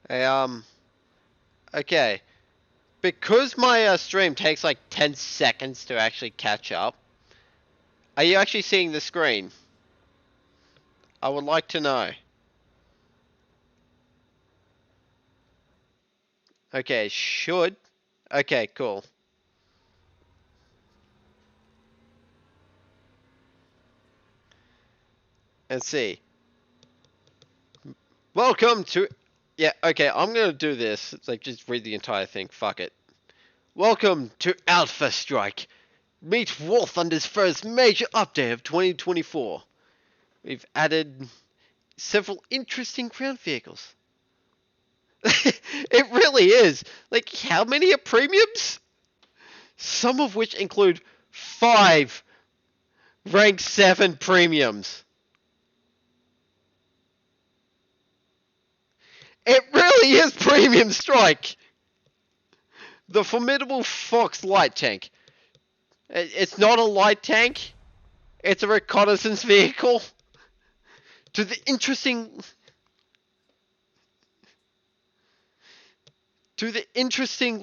Hey, okay. Because my stream takes like 10 seconds to actually catch up, are you actually seeing the screen? I would like to know. Okay, should. Okay, cool. Let's see. Welcome to. Yeah, okay, I'm gonna do this. It's like, just read the entire thing. Fuck it. Welcome to Alpha Strike. Meet War Thunder's first major update of 2024. We've added several interesting ground vehicles. It really is. Like, how many are premiums? Some of which include 5 rank 7 premiums. It really is Premium Strike. The formidable Fox light tank. It's not a light tank. It's a reconnaissance vehicle. To the interesting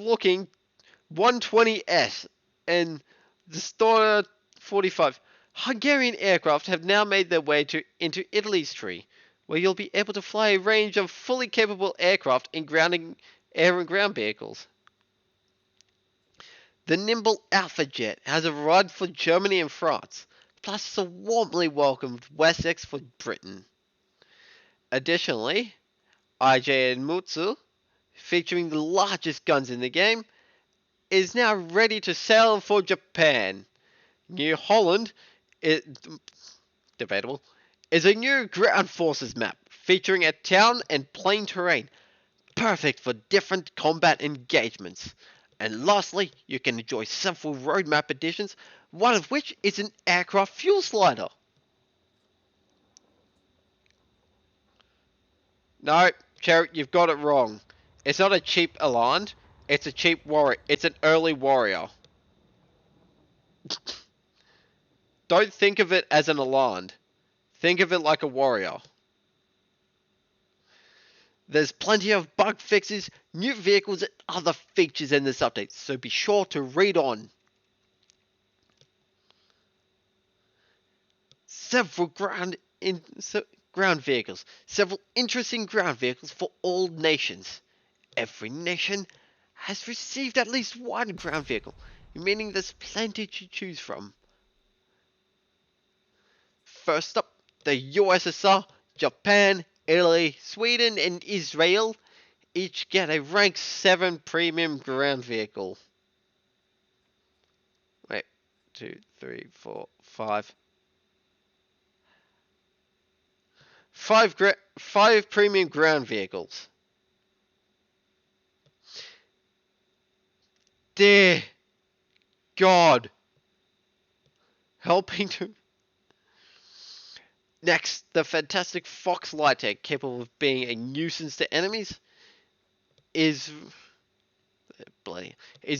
looking 120S and the Destroyer 45 Hungarian aircraft have now made their way into Italy's tree, where you'll be able to fly a range of fully capable aircraft and air and ground vehicles. The nimble Alpha Jet has arrived for Germany and France, plus it's a warmly welcomed Wessex for Britain. Additionally, IJ and Mutsu, featuring the largest guns in the game, is now ready to sail for Japan. New Holland, debatable, is a new ground forces map featuring a town and plain terrain, perfect for different combat engagements. And lastly, you can enjoy several roadmap additions, one of which is an aircraft fuel slider. No, Cherry, you've got it wrong. It's not a cheap Elan, it's a cheap warrior. It's an early warrior. Don't think of it as an Elan. Think of it like a warrior. There's plenty of bug fixes, new vehicles, and other features in this update, so be sure to read on. Several ground vehicles. Several interesting ground vehicles for all nations. Every nation has received at least one ground vehicle, meaning there's plenty to choose from. First up, the USSR, Japan, Italy, Sweden, and Israel each get a rank 7 premium ground vehicle. Wait, 2, 3, 4, 5. 5 premium ground vehicles. Dear God. Helping to. Next, the fantastic Fox light tank, capable of being a nuisance to enemies, is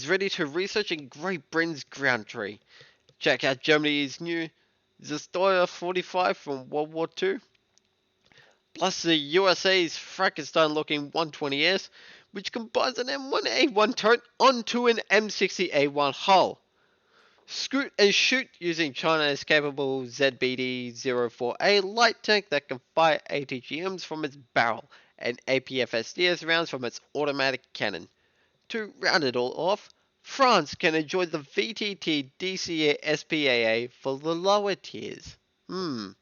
ready to research in Great Britain's ground tree. Check out Germany's new Destroyer 45 from World War II, plus the USA's Frankenstein-looking 120S, which combines an M1A1 turret onto an M60A1 hull. Scoot and shoot using China's capable ZBD-04A light tank that can fire ATGMs from its barrel and APFSDS rounds from its automatic cannon. To round it all off, France can enjoy the VTT DCA SPAA for the lower tiers. Not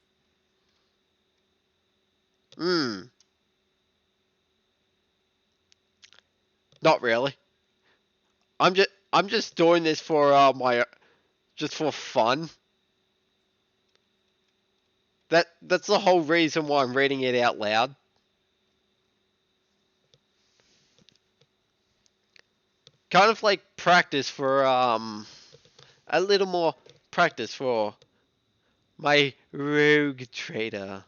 really. I'm just doing this for just for fun. That's the whole reason why I'm reading it out loud. Kind of like practice for a little more practice for my rogue trader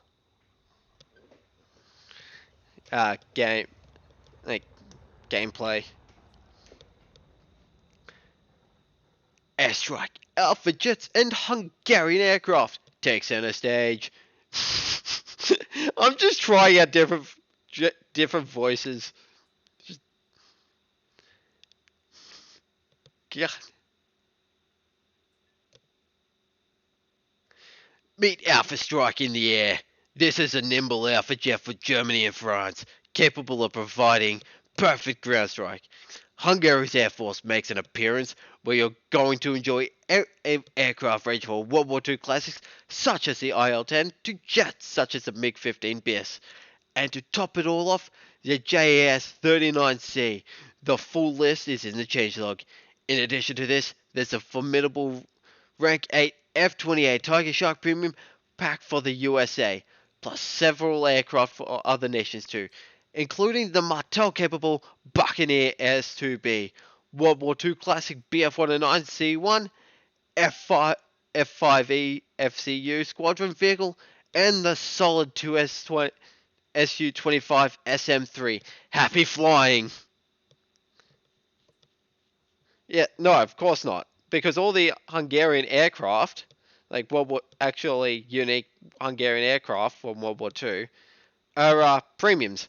game, like gameplay. Airstrike, Alpha Jets, and Hungarian aircraft take center stage. I'm just trying out different voices. God. Meet Alpha Strike in the air. This is a nimble Alpha jet for Germany and France, capable of providing perfect ground strike. Hungary's Air Force makes an appearance where you're going to enjoy aircraft range for World War II classics such as the IL-10 to jets such as the MiG-15 BIS. And to top it all off, the JAS-39C. The full list is in the changelog. In addition to this, there's a formidable Rank 8 F-28 Tiger Shark Premium pack for the USA, plus several aircraft for other nations too, including the Martel-capable Buccaneer S-2B, World War II classic Bf-109C1, F5, F5E FCU squadron vehicle, and the solid 2S20 Su-25 SM-3. Happy flying! Yeah, no, of course not. Because all the Hungarian aircraft, like actually unique Hungarian aircraft from World War II, are premiums.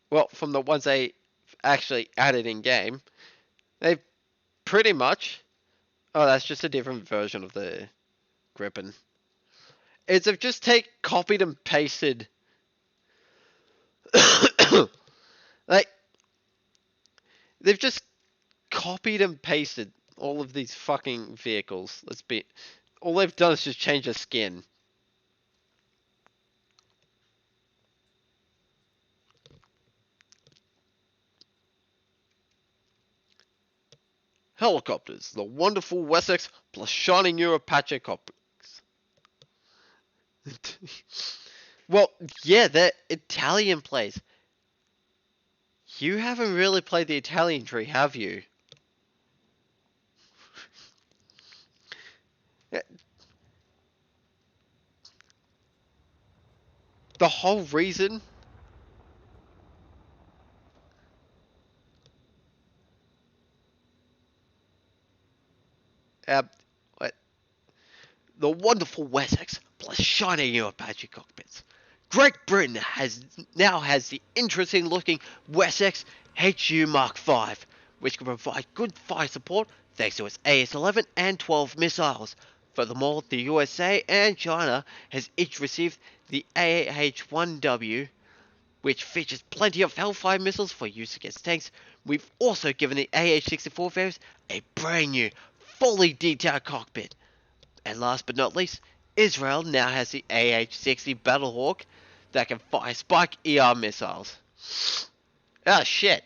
Well, from the ones they actually added in game, they pretty much. Oh, that's just a different version of the Gripen. It's they've just copied and pasted. Like, they've just copied and pasted all of these fucking vehicles. All they've done is just change the skin. Helicopters, the wonderful Wessex plus shiny new Apache copies. Well, yeah, they're Italian plays. You haven't really played the Italian tree, have you? The whole reason. Uh, the wonderful Wessex plus shiny new Apache cockpits. Great Britain now has the interesting looking Wessex HU Mark V, which can provide good fire support thanks to its AS-11 and 12 missiles. Furthermore, the USA and China has each received the AH-1W, which features plenty of Hellfire missiles for use against tanks. We've also given the AH-64 variants a brand new, fully detailed cockpit. And last but not least, Israel now has the AH-60 Battlehawk that can fire Spike ER missiles. Oh shit.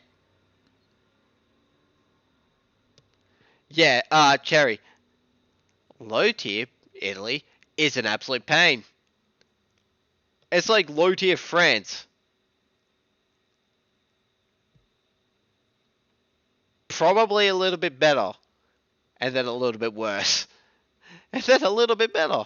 Yeah, Cherry. Low tier Italy is an absolute pain. It's like low tier France. Probably a little bit better. And then a little bit worse. And then a little bit better.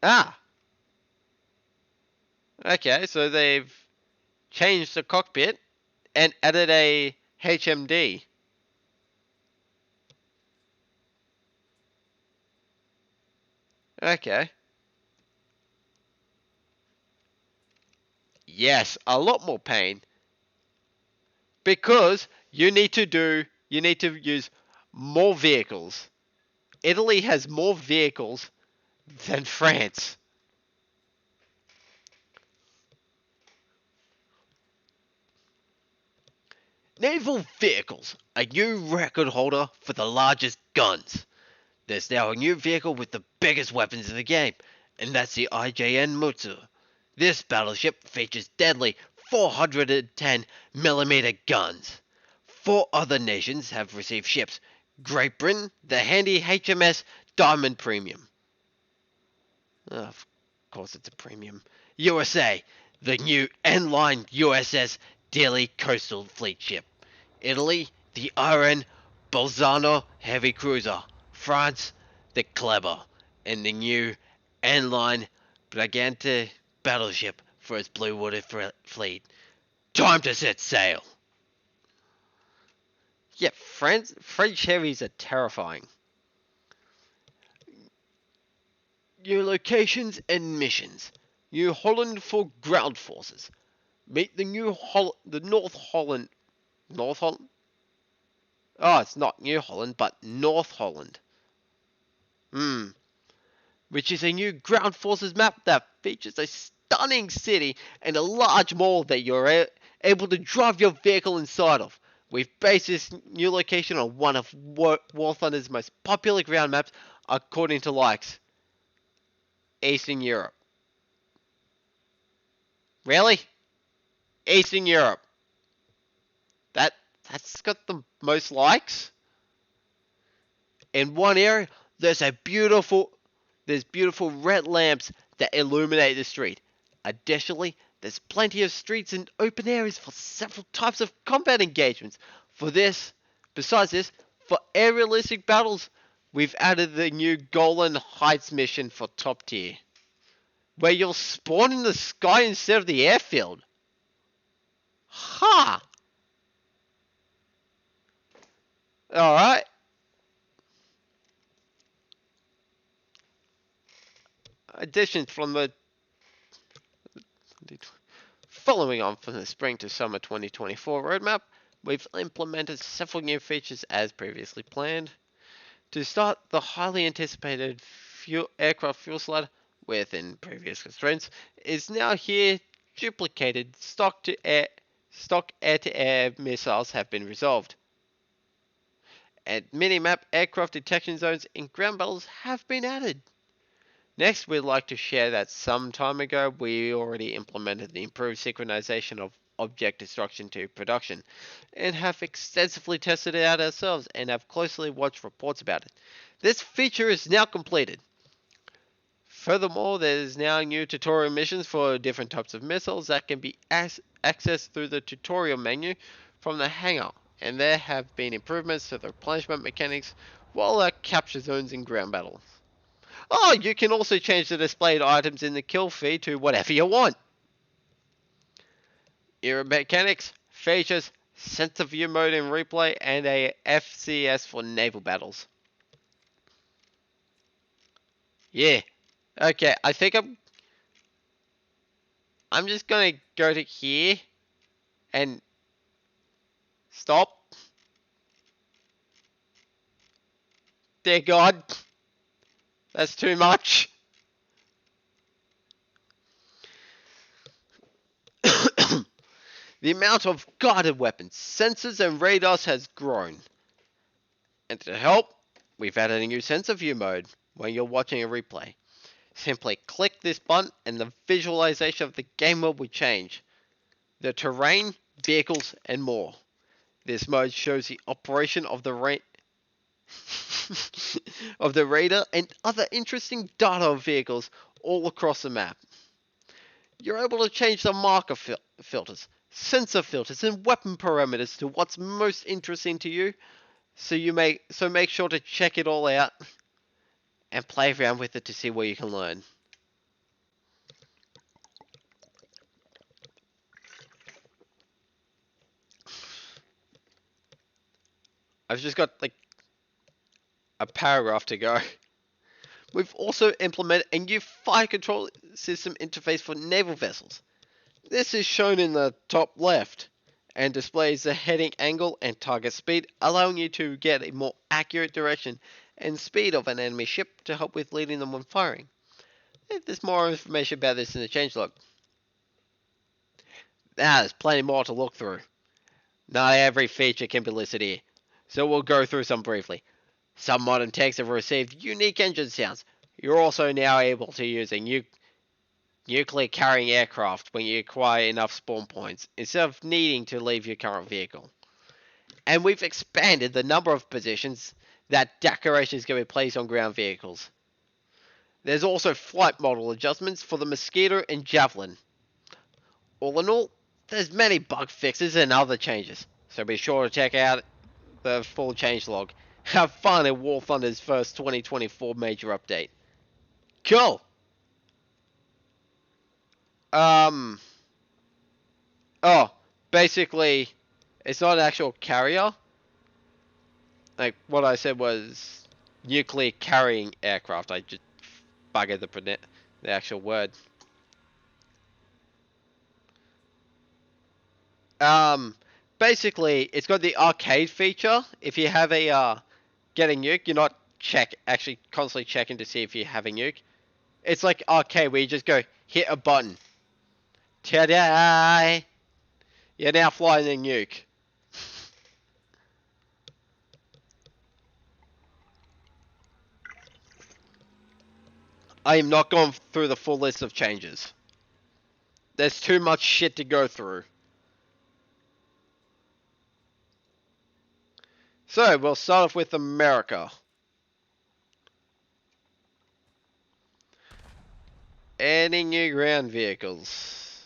Ah. Okay, so they've changed the cockpit and added a HMD. Okay. Yes, a lot more pain. Because you need to use more vehicles. Italy has more vehicles than France. Naval vehicles, a new record holder for the largest guns. There's now a new vehicle with the biggest weapons in the game, and that's the IJN Mutsu. This battleship features deadly 410mm guns. 4 other nations have received ships. Great Britain, the handy HMS Diamond Premium. Oh, of course it's a premium. USA, the new N-Line USS Daily Coastal Fleet ship. Italy, the RN Bolzano Heavy Cruiser. France, the Kleber, and the new N-Line Brigante battleship for its blue water fleet. Time to set sail! Yeah, French heavies are terrifying. New locations and missions. New Holland for ground forces. Meet the North Holland. North Holland? Oh, it's not New Holland, but North Holland. Which is a new ground forces map that features a stunning city and a large mall that you're able to drive your vehicle inside of. We've based this new location on one of War Thunder's most popular ground maps according to likes. Eastern Europe. Really? Eastern Europe. That's got the most likes? In one area, there's beautiful red lamps that illuminate the street. Additionally, there's plenty of streets and open areas for several types of combat engagements. Besides this, for aerialistic battles, we've added the new Golan Heights mission for top tier, where you'll spawn in the sky instead of the airfield. Ha! Alright. Additions from the following on from the spring to summer 2024 roadmap, we've implemented several new features as previously planned. To start, the highly anticipated aircraft fuel slider, within previous constraints, is now here duplicated. Stock air-to-air missiles have been resolved. And mini-map aircraft detection zones in ground battles have been added. Next, we'd like to share that some time ago we already implemented the improved synchronization of object destruction to production, and have extensively tested it out ourselves and have closely watched reports about it. This feature is now completed. Furthermore, there's now new tutorial missions for different types of missiles that can be accessed through the tutorial menu from the hangar, and there have been improvements to the replenishment mechanics while our capture zones in ground battles. Oh, you can also change the displayed items in the kill feed to whatever you want. Era mechanics features sensor view mode in replay and a FCS for naval battles. Yeah. Okay, I think I'm just gonna go to here and stop. Dear God. That's too much. The amount of guided weapons, sensors and radars has grown. And to help, we've added a new sensor view mode when you're watching a replay. Simply click this button and the visualization of the game world will change. The terrain, vehicles and more. This mode shows the operation of the radar and other interesting data of vehicles all across the map. You're able to change the marker filters, sensor filters and weapon parameters to what's most interesting to you, so make sure to check it all out and play around with it to see what you can learn. I've just got like a paragraph to go. We've also implemented a new fire control system interface for naval vessels. This is shown in the top left and displays the heading angle and target speed, allowing you to get a more accurate direction and speed of an enemy ship to help with leading them when firing. There's more information about this in the changelog. Now, there's plenty more to look through. Not every feature can be listed here, so we'll go through some briefly. Some modern tanks have received unique engine sounds. You're also now able to use a nuclear carrying aircraft when you acquire enough spawn points, instead of needing to leave your current vehicle. And we've expanded the number of positions that decorations can be placed on ground vehicles. There's also flight model adjustments for the Mosquito and Javelin. All in all, there's many bug fixes and other changes, so be sure to check out the full changelog. Have fun at War Thunder's first 2024 major update. Cool! Basically, it's not an actual carrier. Like, what I said was nuclear carrying aircraft. I just bugger the actual word. Basically, it's got the arcade feature. If you have a get a nuke, you're not actually constantly checking to see if you have a nuke. It's like arcade where you just go hit a button. Ta-da! You're now flying a nuke. I am not going through the full list of changes. There's too much shit to go through. So, we'll start off with America. Any new ground vehicles?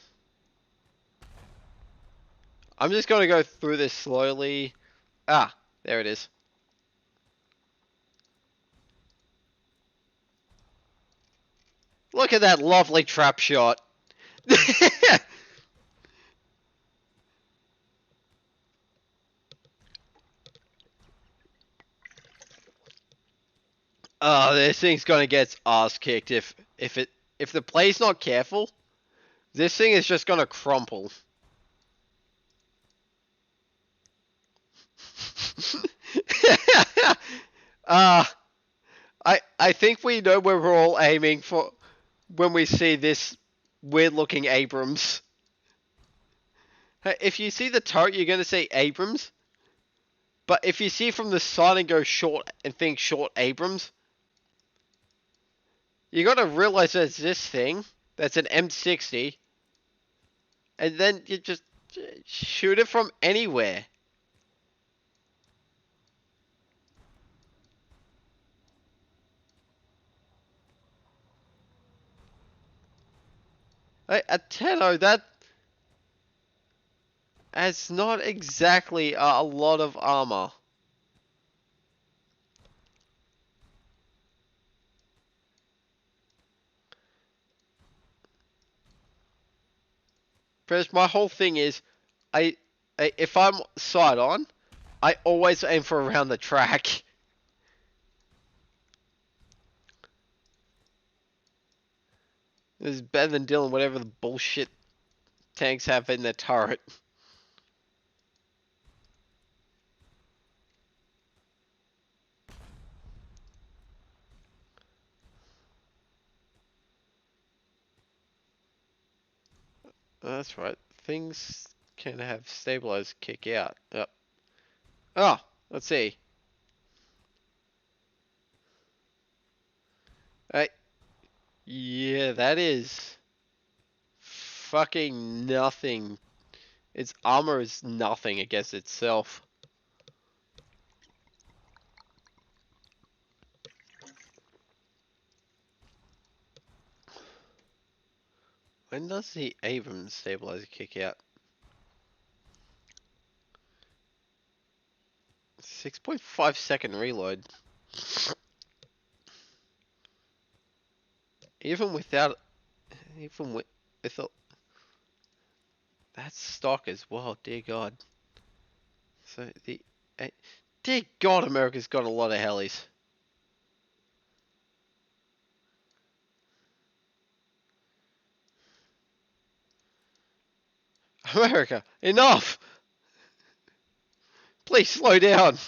I'm just going to go through this slowly. Ah, there it is. Look at that lovely trap shot. Oh, this thing's gonna get its ass kicked if the play's not careful. This thing is just gonna crumple. uh, I think we know where we're all aiming for when we see this weird looking Abrams. If you see the turret, you're gonna say Abrams. But if you see from the side and go short and think short Abrams, you gotta realize there's this thing that's an M60, and then you just shoot it from anywhere. A Tenno, that's not exactly a lot of armor. Because my whole thing is, if I'm side on, I always aim for around the track. This is better than dealing whatever the bullshit tanks have in their turret. That's right. Things can have stabilized kick out. Yep. Oh, let's see. Hey, yeah, that is fucking nothing. Its armor is nothing against itself. When does the Abrams stabilizer kick out? 6.5-second reload. Even without, even with a, that's stock as well. Dear God. So dear God, America's got a lot of helis. America, enough! Please slow down.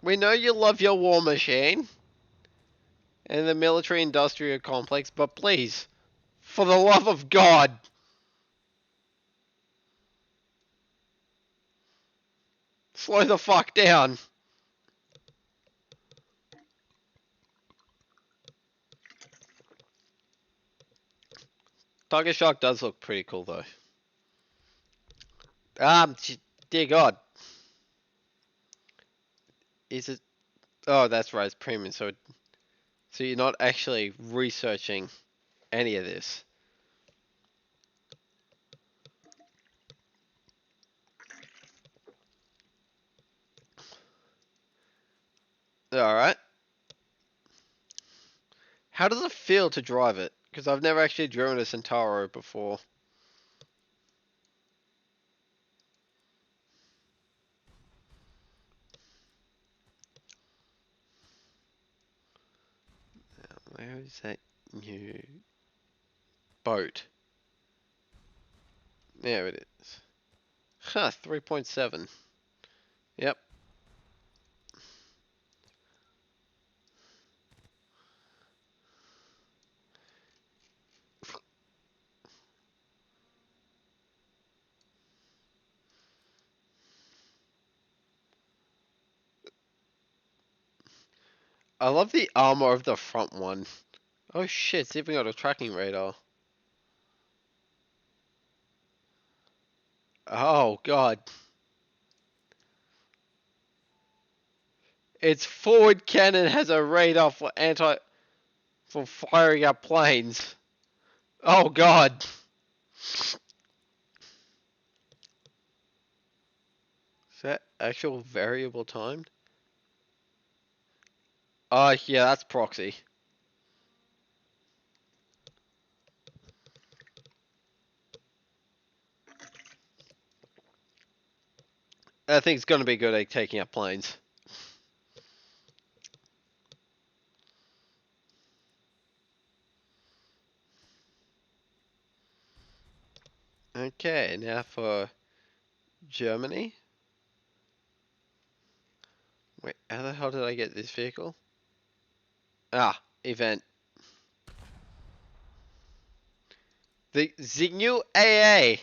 We know you love your war machine and the military industrial complex, but please, for the love of God, slow the fuck down. Tiger Shark does look pretty cool though. Dear God. Is it? Oh, that's right, it's premium, so you're not actually researching any of this. Alright. How does it feel to drive it? Because I've never actually driven a Centauro before. Where is that new boat? There it is. Huh, 3.7. Yep. I love the armor of the front one. Oh shit, it's even got a tracking radar. Oh god. Its forward cannon has a radar for firing at planes. Oh god. Is that actual variable timed? Oh yeah, that's proxy. I think it's gonna be good at taking out planes. Okay, now for Germany. Wait, how the hell did I get this vehicle? Ah, event. The new AA.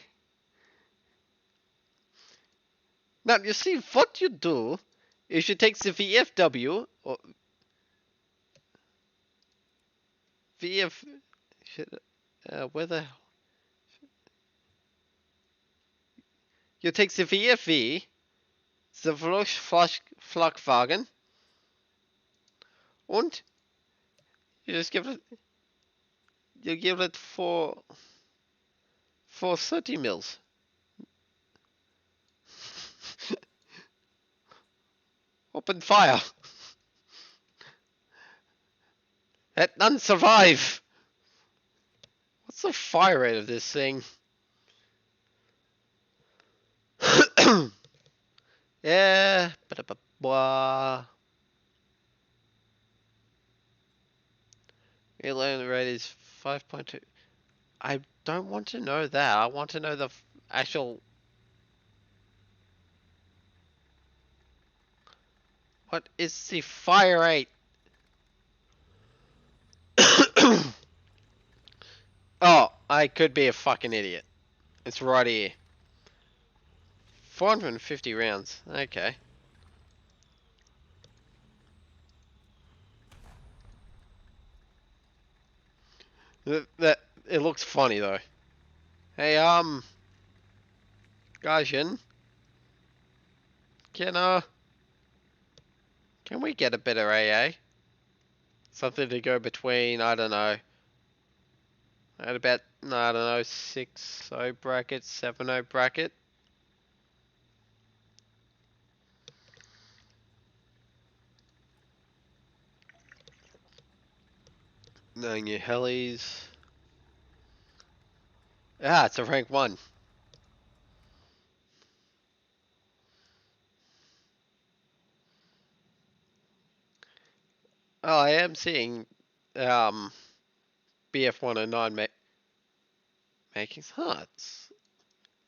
Now, you see, what you do is you take the VFW, or VF... where the... You take the VFV, the Flugwagen, and you just give it... You give it for 30 mils. Open fire. Let none survive. What's the fire rate of this thing? Yeah. Reload rate is 5.2. I don't want to know that. I want to know the actual... What is the fire rate? Oh, I could be a fucking idiot. It's right here. 450 rounds. Okay. That it looks funny though. Hey, Gaijin, can can we get a better AA? Something to go between, I don't know, at about, no, I don't know, 6.0 bracket, 7.0 bracket. No new helis. Ah, it's a rank 1. Oh, I am seeing BF109 makings. Huh, it's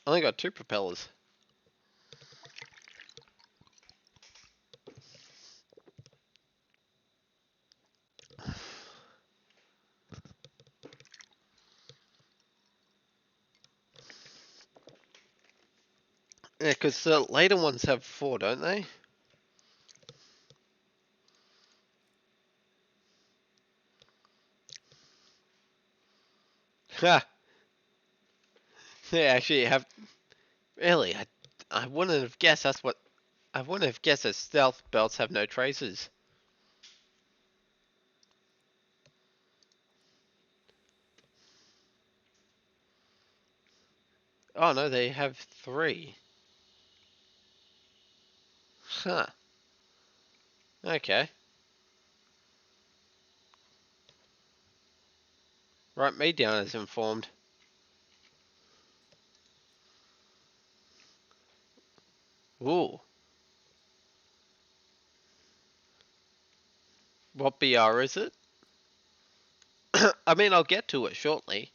only got 2 propellers. Yeah, because the later ones have 4, don't they? Ha! They actually have. Really, I wouldn't have guessed that's what. I wouldn't have guessed that stealth belts have no traces. Oh no, they have 3. Huh. Okay. Write me down as informed. Ooh. What BR is it? I mean, I'll get to it shortly.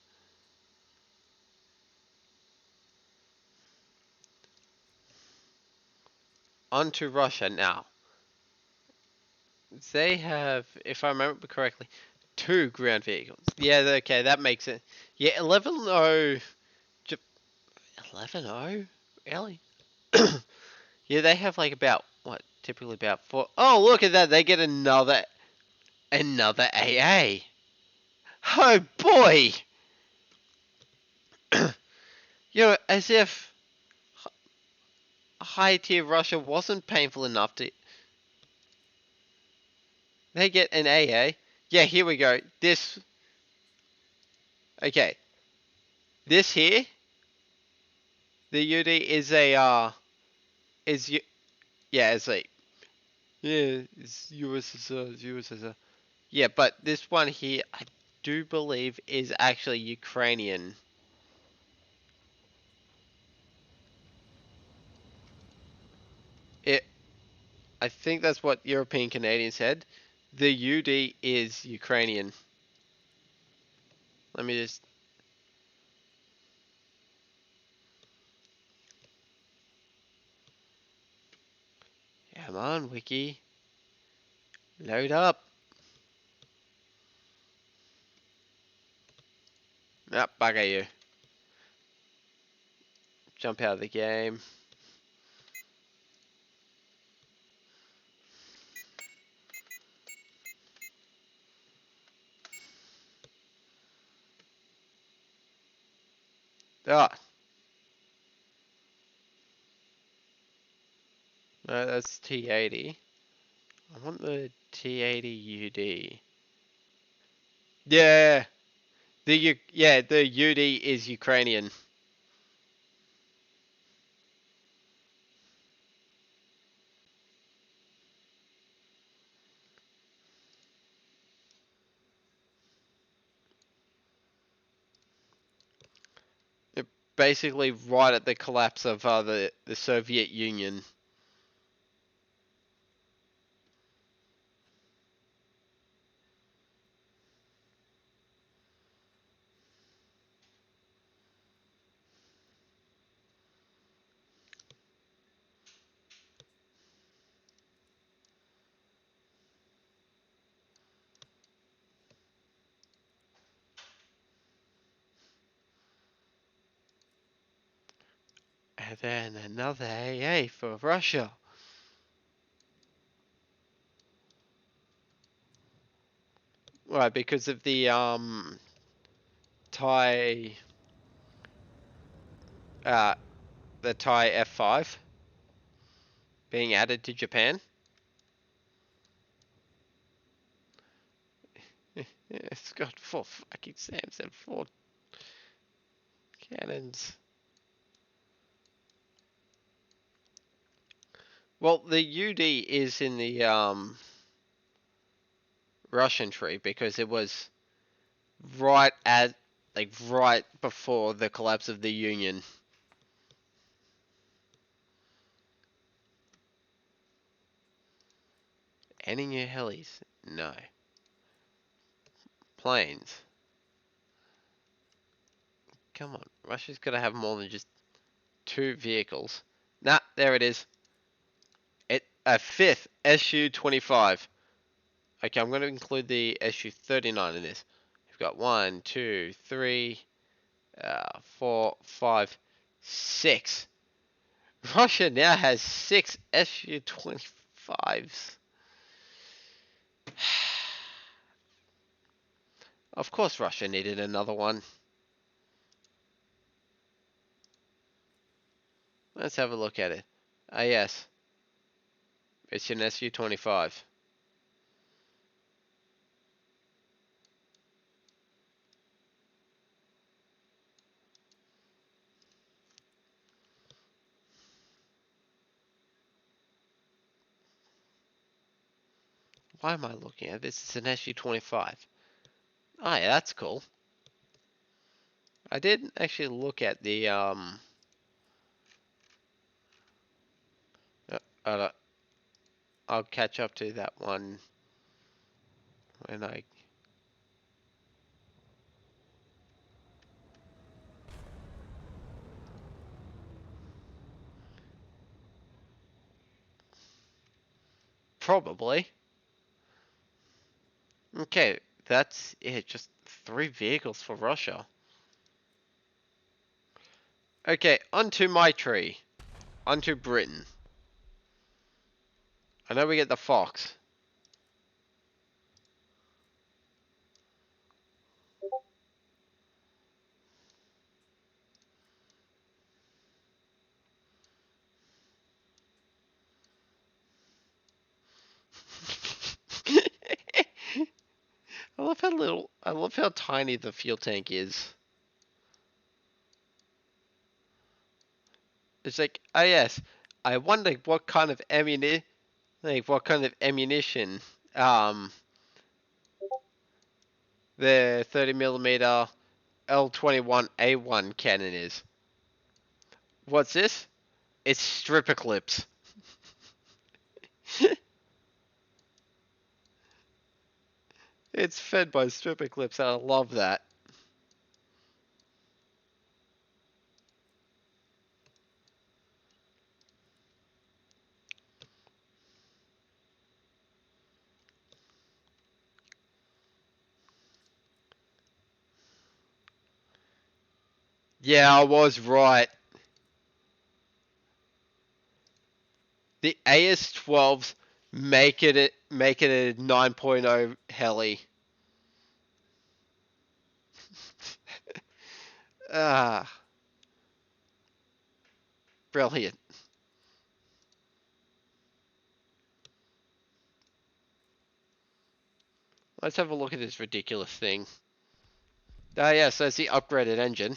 On to Russia now. They have, if I remember correctly, 2 ground vehicles. Yeah, okay, that makes it. Yeah, 11-0. 11-0? Really? Yeah, they have like about, what, typically about 4. Oh, look at that. They get another AA. Oh, boy. As if high tier Russia wasn't painful enough to. They get an AA. Yeah, here we go. This. Okay. This here, the UD is a, is, yeah, it's like, yeah, it's USSR, it's USSR. Yeah, but this one here, I do believe is actually Ukrainian. It, I think that's what European Canadians said. The UD is Ukrainian. Let me just. Come on, Wiki. Load up. Ah, bugger you. Jump out of the game. Ah, no, that's T80. I want the T80 UD. Yeah, the UD is Ukrainian. It basically right at the collapse of the Soviet Union. And then another AA for Russia. Right, because of Thai uh the Thai F5 being added to Japan. It's got 4 fucking SAMs and 4 cannons. Well, the UD is in the Russian tree because it was right at right before the collapse of the Union. Any new helis? No. Planes. Come on, Russia's got to have more than just 2 vehicles. Nah, there it is. A 5th Su-25. Okay, I'm going to include the Su-39 in this. We've got 1, 2, 3, 4, 5, 6. Russia now has 6 Su-25s. Of course Russia needed another one. Let's have a look at it. Ah, yes. It's an Su-25. Why am I looking at this? It's an Su-25. Oh, yeah, that's cool. I did actually look at the uh, I'll catch up to that one when I. Probably. Okay, that's it. Just 3 vehicles for Russia. Okay, onto my tree. Onto Britain. I know we get the Fox. I love how tiny the fuel tank is. It's like, oh yes, I wonder what kind of ammunition, um, the 30 millimeter L21A1 cannon is. What's this? It's stripper clips. It's fed by stripper clips, and I love that. Yeah, I was right. The AS-12s make it a 9.0 heli. Ah, brilliant. Let's have a look at this ridiculous thing. Ah, yes, that's the upgraded engine.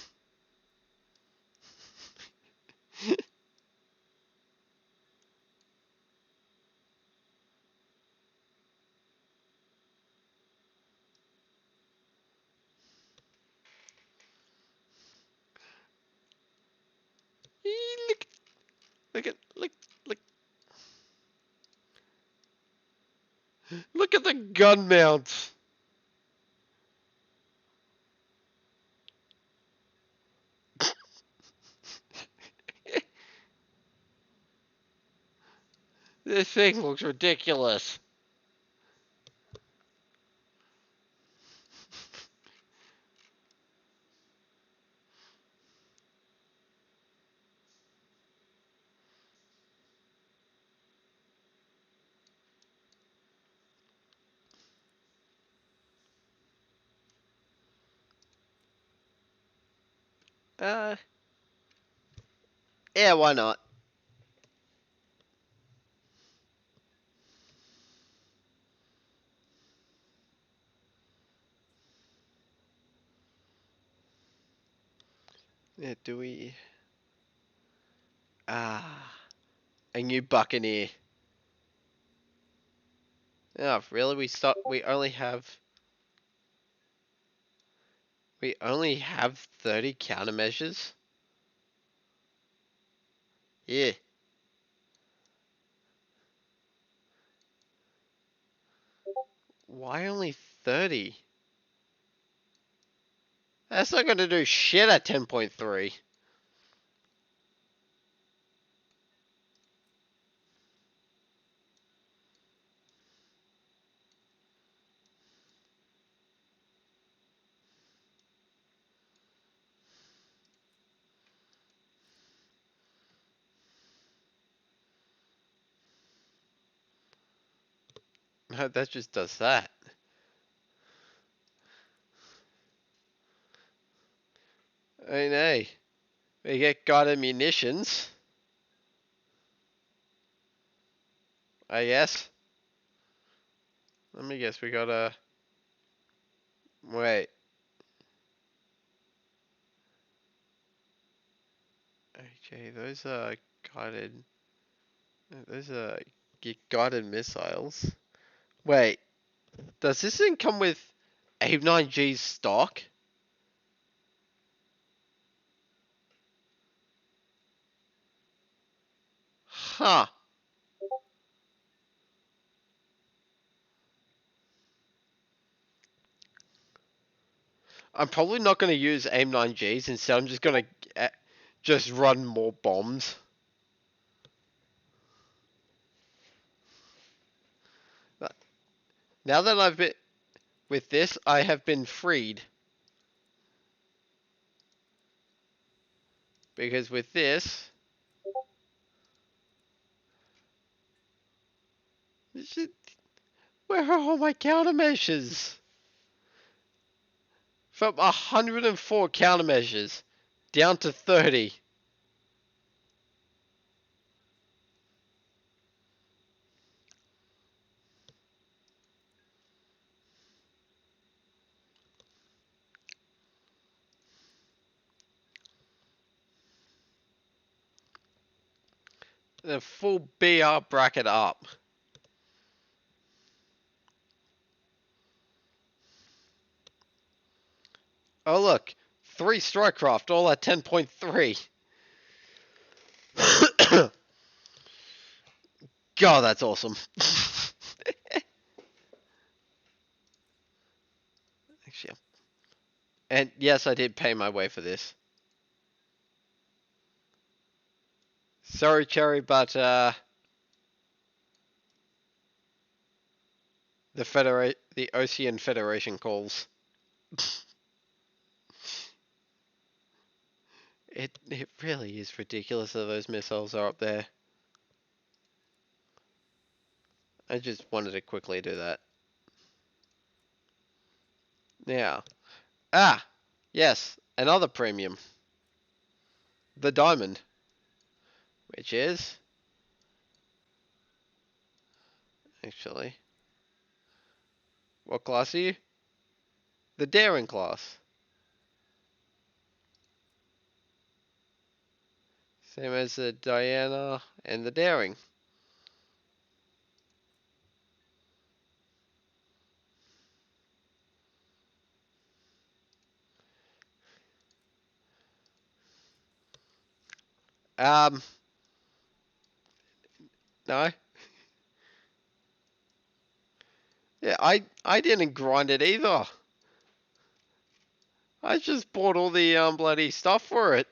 Look, look, look at the gun mounts. This thing looks ridiculous. Uh, yeah, why not? Yeah, do we? Ah, a new Buccaneer. Oh, really? We only have 30 countermeasures? Yeah. Why only 30? That's not gonna do shit at 10.3. That just does that. I mean, hey, we get guided munitions, I guess. Let me guess, we got a. Wait. Okay, those are guided. Those are guided missiles. Wait, does this thing come with AIM 9G's stock? Huh. I'm probably not going to use AIM-9Gs. Instead, I'm just going to just run more bombs. Now that I've been with this, I have been freed. Because with this, where are all my countermeasures? From 104 countermeasures down to 30. The full BR bracket up. Oh look, 3 Strikecraft, all at 10.3. God, that's awesome. Actually, and yes, I did pay my way for this. Sorry, Cherry, but the the Ocean Federation calls. It really is ridiculous that those missiles are up there. I just wanted to quickly do that. Now, yes, another premium. The Diamond, which is actually, what class are you? The Daring class. Same as the Diana and the Daring. Um, no. Yeah, I didn't grind it either. I just bought all the bloody stuff for it.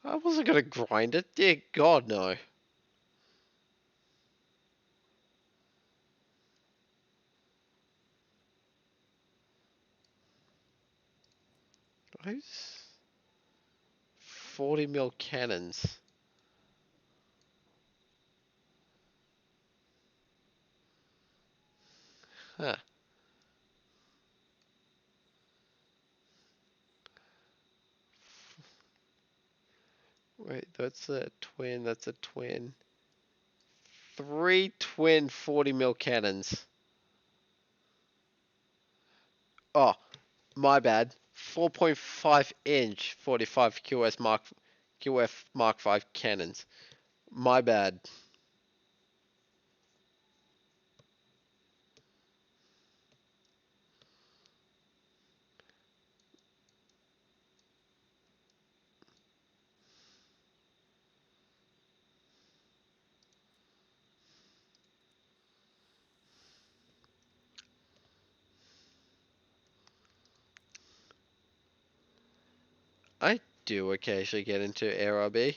I wasn't gonna grind it. Dear God, no. Those 40 mil cannons. Huh. Wait, that's a twin. That's a twin. 3 twin 40 mil cannons. Oh, my bad. 4.5 inch 45 QF Mark 5 cannons. My bad. I do occasionally get into AirRB.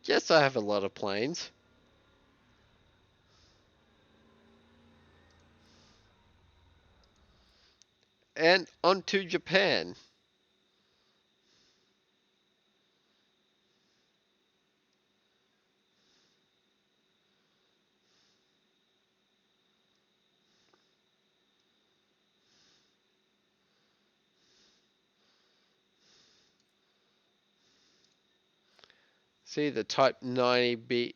Yes, I have a lot of planes. And on to Japan. See the Type 90B.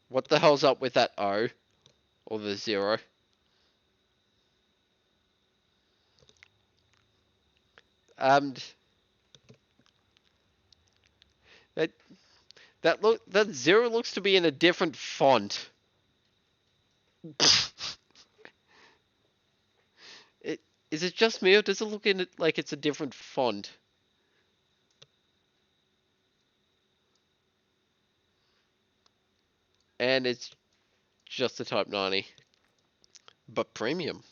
What the hell's up with that O? Or the 0? Um, that that 0 looks to be in a different font. Is it just me, or does it look in it like it's a different font? and it's just a Type 90, but premium.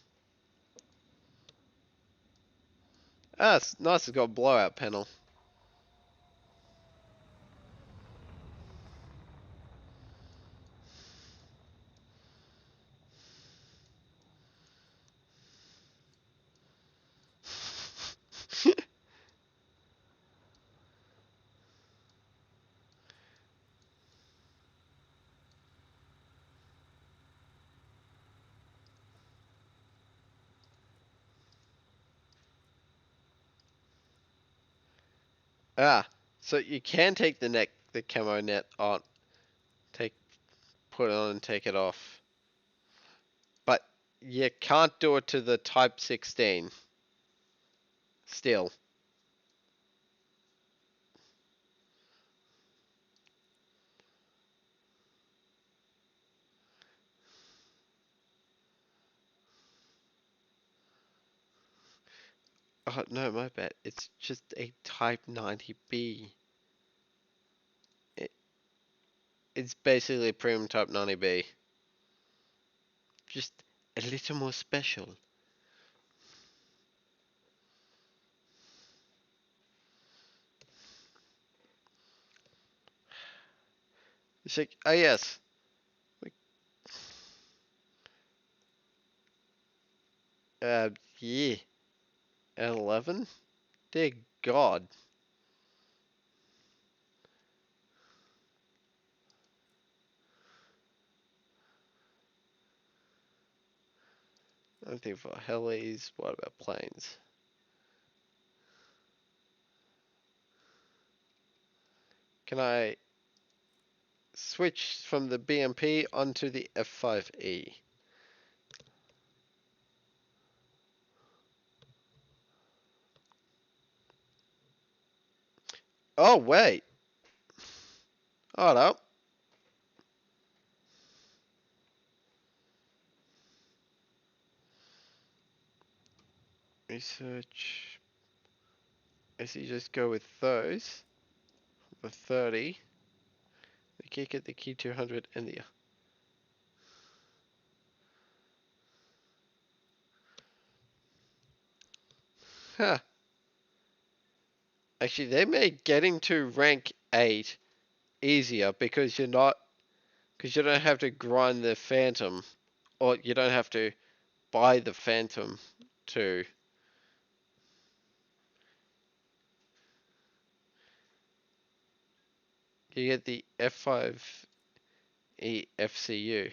Ah, it's nice. It's got a blowout panel. Ah, so you can take the camo net on, take, put it on and take it off, but you can't do it to the Type 16. Still. Oh no, my bad. It's just a Type 90B. It, it's basically a premium Type 90B. Just a little more special. It's like, oh yes. Uh, yeah. 11? Dear God. I don't think for helis. What about planes? Can I switch from the BMP onto the F5E? Oh, wait. Hold up. Research. I see, just go with those. The 30. The Kit, the Key 200, and the. Huh. Actually, they made getting to rank 8 easier because you don't have to grind the Phantom, or you don't have to buy the Phantom too. You get the F5E FCU.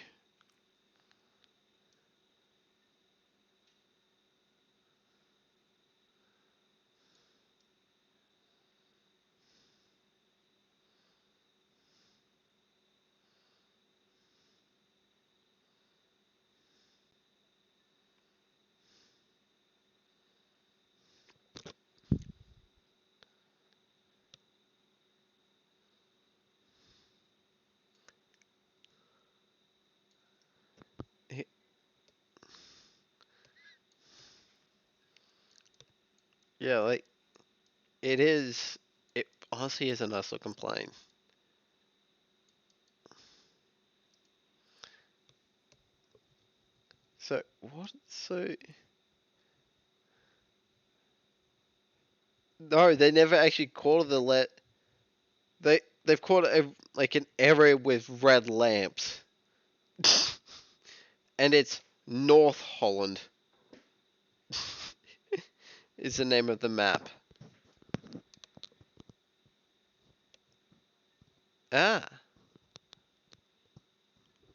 Yeah, like it is. It honestly is a nice looking plane. So what? So no, they never actually called it the let. They've called it like an area with red lamps, and it's North Holland. Is the name of the map. Ah,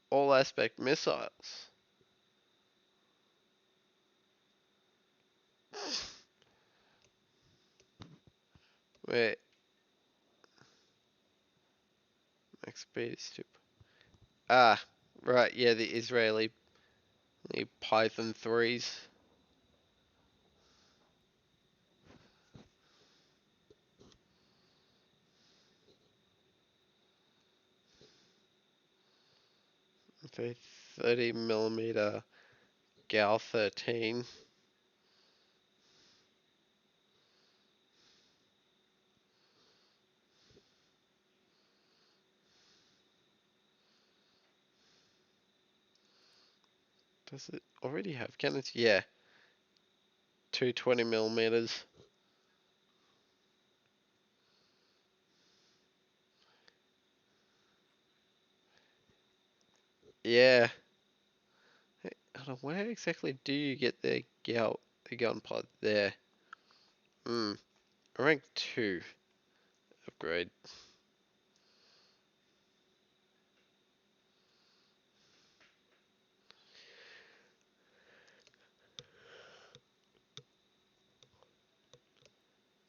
all aspect missiles. Wait, max speed is 2. Ah, right. Yeah, the Israeli Python 3s. Okay, 30mm Gal 13. Does it already have cannons? Yeah. 220 millimeters. Yeah. Hold on, where exactly do you get the gun pod there? Rank 2 upgrade.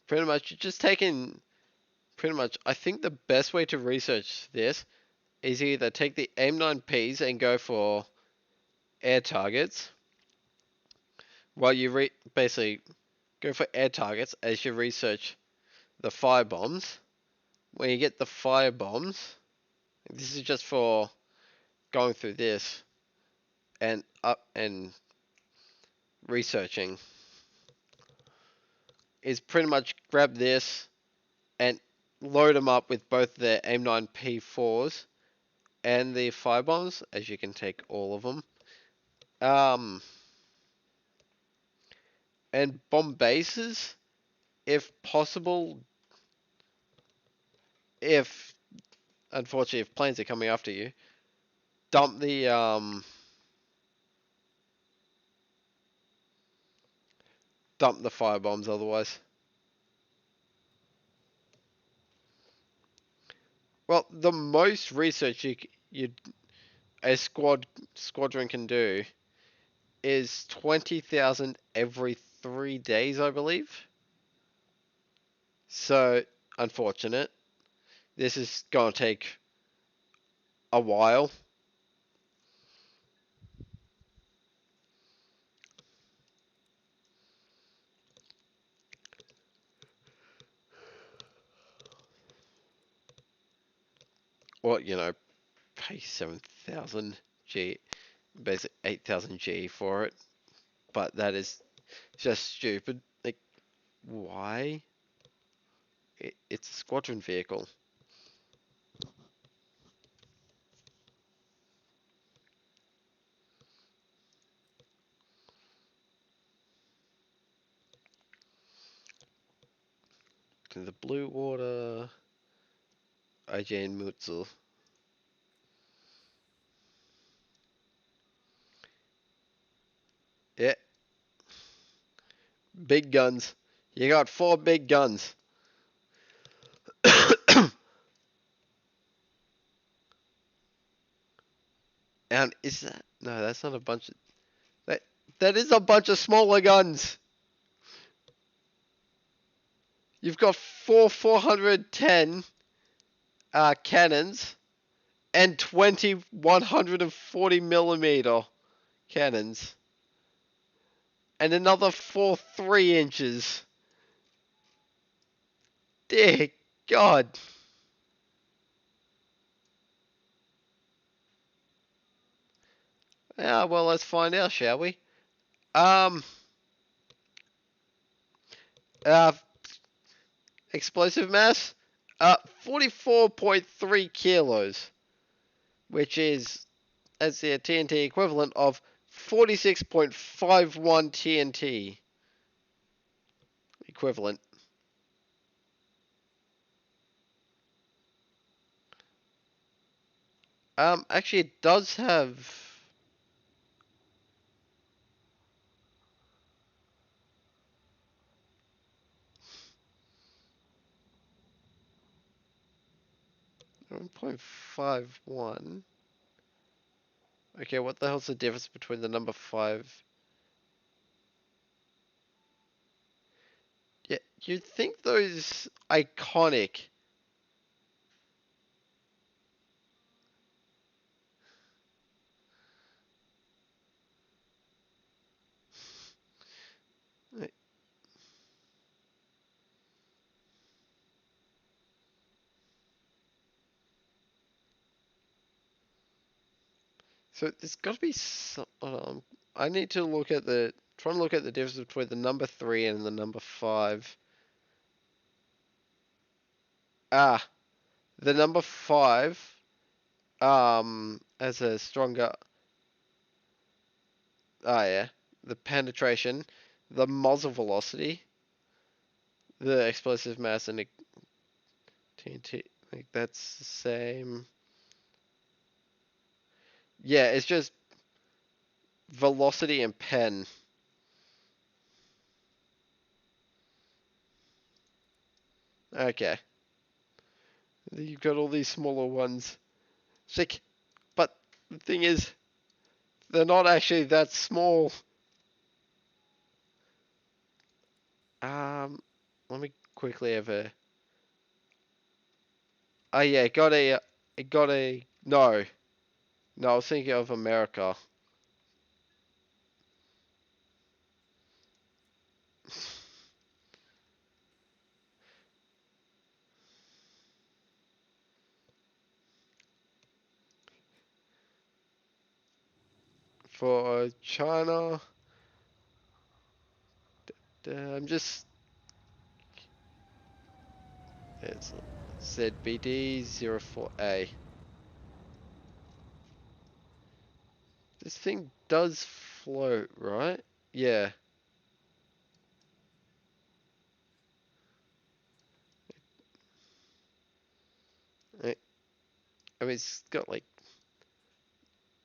Pretty much, you're just taking. Pretty much, I think the best way to research this is either take the AIM-9Ps and go for air targets, while you basically go for air targets as you research the fire bombs. When you get the fire bombs, this is just for going through this and up and researching, is pretty much grab this and load them up with both the AIM-9P4s and the fire bombs, as you can take all of them. And bomb bases, if possible, if unfortunately if planes are coming after you, dump the fire bombs otherwise. Well, the most research a squadron can do is 20,000 every 3 days, I believe. So, unfortunate. This is going to take a while. Or, pay 7,000 G, basically 8,000 G for it. But that is just stupid. Like, why? It's a squadron vehicle. The Blue Water, IJ and Mutzel. Yeah, big guns. You got 4 big guns. And is that no? That's not a bunch of that. That is a bunch of smaller guns. You've got 410 cannons and 20 140 millimeter cannons, and another 4 3 inches. Dear God. Yeah, well, let's find out, shall we? Um, uh, explosive mass, 44.3 kilos, which is, as the TNT equivalent of 46.51 TNT equivalent. Actually, it does have. 1.51. Okay, what the hell's the difference between the number 5? Yeah, you'd think those iconic. So there's got to be some. I need to look at trying to look at the difference between the number 3 and the number 5. Ah, the number 5 has a stronger. Oh yeah, the penetration, the muzzle velocity, the explosive mass, and the TNT. Like that's the same. Yeah, it's just velocity and pen. Okay. You've got all these smaller ones. It's like, but the thing is, they're not actually that small. Let me quickly have a. Oh yeah, it got a. No, no, I was thinking of America. For China, I'm just. It's ZBD04A. This thing does float, right? Yeah. I, I mean, it's got like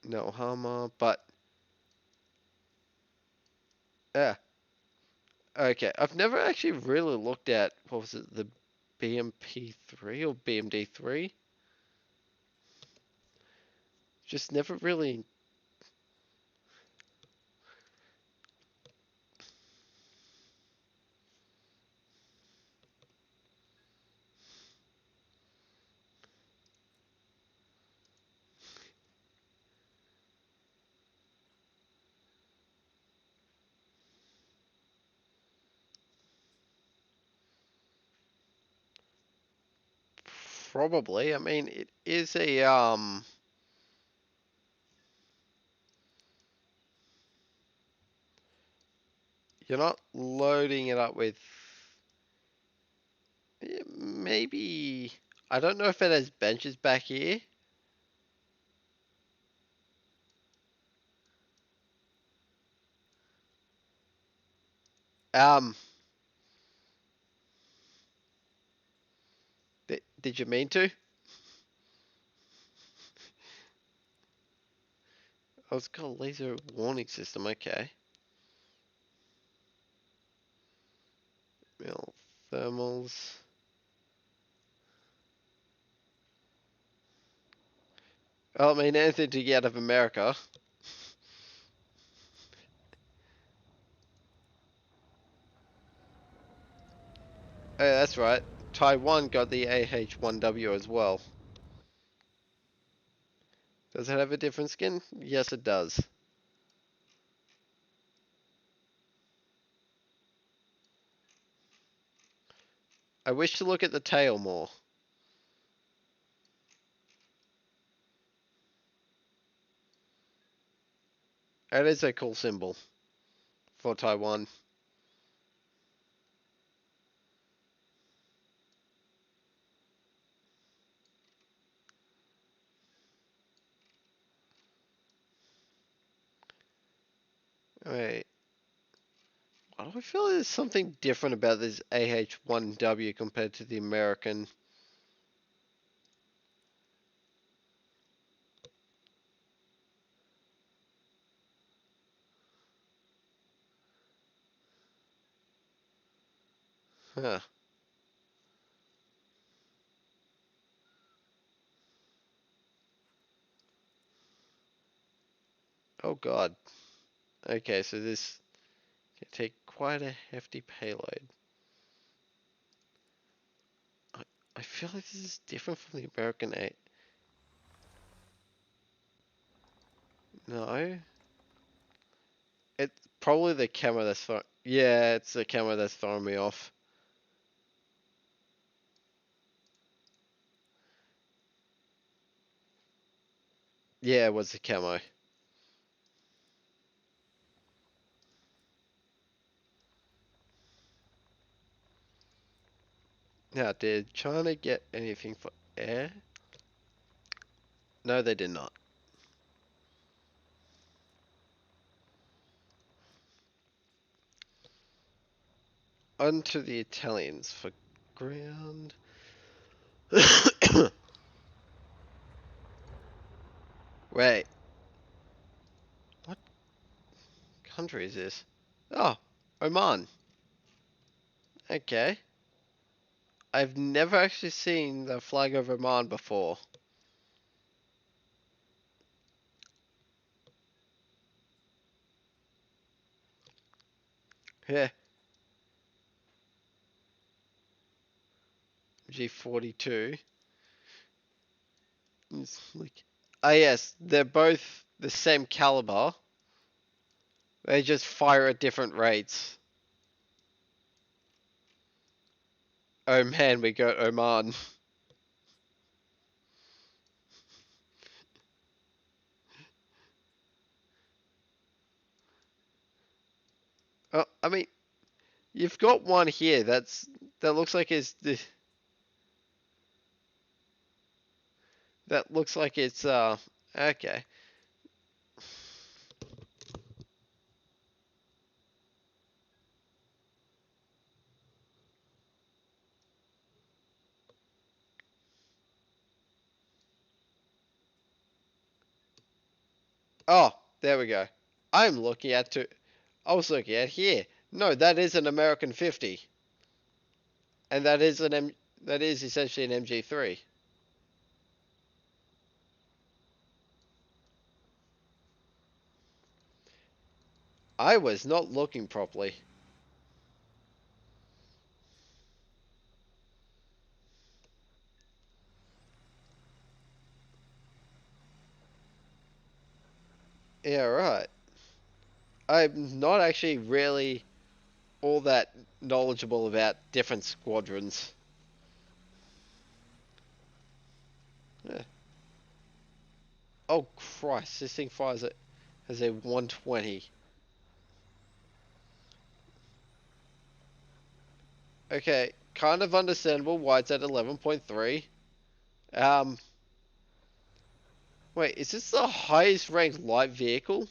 no armor, but yeah. Okay, I've never actually really looked at what was it, the BMP3 or BMD3? Just never really. Probably. I mean, it is a You're not loading it up with. Maybe. I don't know if it has benches back here. Um, did you mean to? Oh, it's got a laser warning system. Okay. Mill thermals. Well, I mean, anything to get out of America. Oh, that's right. Taiwan got the AH-1W as well. Does it have a different skin? Yes, it does. I wish to look at the tail more. That is a cool symbol for Taiwan. Wait, why do I feel there's something different about this AH-1W compared to the American? Huh. Oh god. Okay, so this can take quite a hefty payload. I feel like this is different from the American A. No? It's probably the camera that's throwing. Yeah, it's the camera that's throwing me off. Yeah, it was the camo. Now, did China get anything for air? No, they did not. onto the Italians for ground. Wait, what country is this? Oh, Oman. Okay. I've never actually seen the flag of Oman before. Yeah, G42. It's like, ah yes, they're both the same caliber. They just fire at different rates. Oh man, we got Oman. Oh, I mean, you've got one here. That looks like that looks like it's okay. Oh, there we go. I'm looking at to. I was looking at here. No, that is an American 50, and that is essentially an MG3. I was not looking properly. Yeah, right. I'm not actually really all that knowledgeable about different squadrons. Yeah. Oh Christ, this thing fires it has a 120. Okay, kind of understandable why it's at 11.3. Um, wait, is this the highest ranked light vehicle?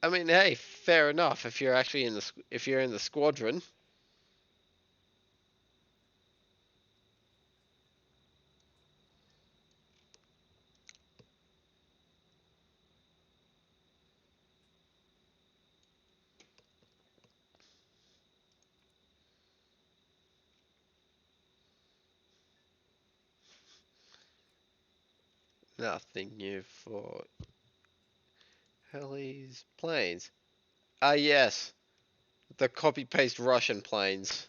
I mean, hey, fair enough if you're actually if you're in the squadron. Nothing new for helis planes. Ah, yes, the copy paste Russian planes.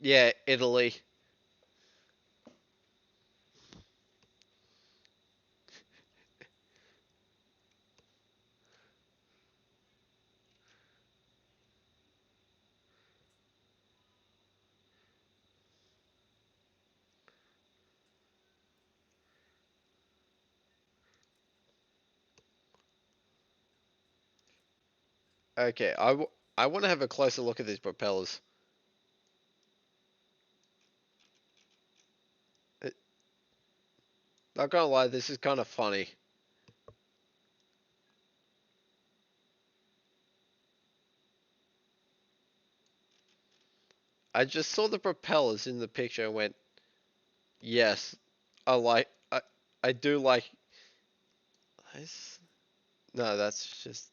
Yeah, Italy. Okay, I want to have a closer look at these propellers. Uh, Not gonna lie, this is kind of funny. I just saw the propellers in the picture and went, yes, I like, I do like this. No, that's just,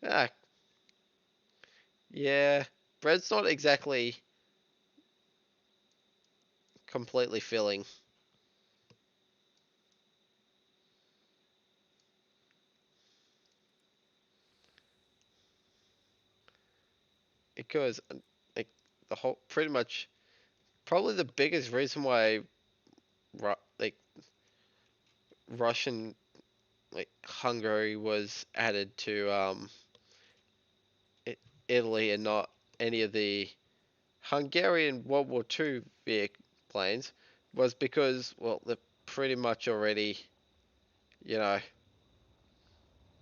ah, yeah. Bread's not exactly completely filling because, like, the whole, pretty much, probably the biggest reason why, like, Russian, like, Hungary was added to, Italy and not any of the Hungarian World War II planes was because, well, they're pretty much already, you know,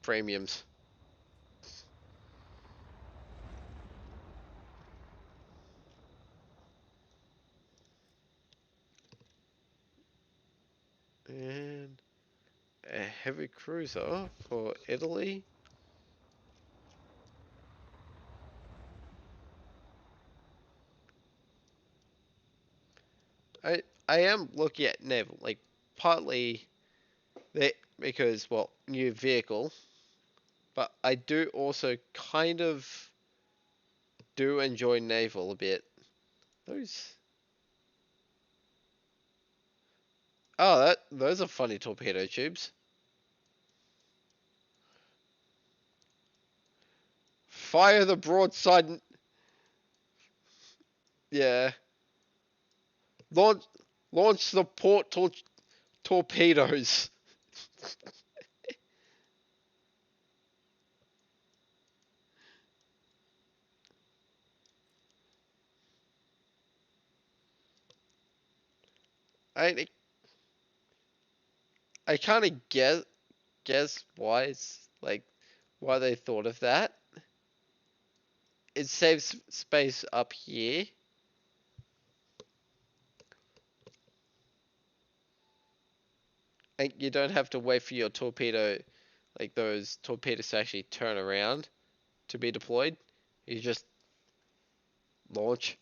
premiums. And a heavy cruiser for Italy. I am looking at naval, like partly that because, well, new vehicle, but I do also kind of do enjoy naval a bit. Those those are funny torpedo tubes. Fire the broadside. Yeah. Launch launch the torpedoes. I I kind of guess why it's like why they thought of that. It saves space up here. And you don't have to wait for your torpedo, like those torpedoes to actually turn around to be deployed. You just launch.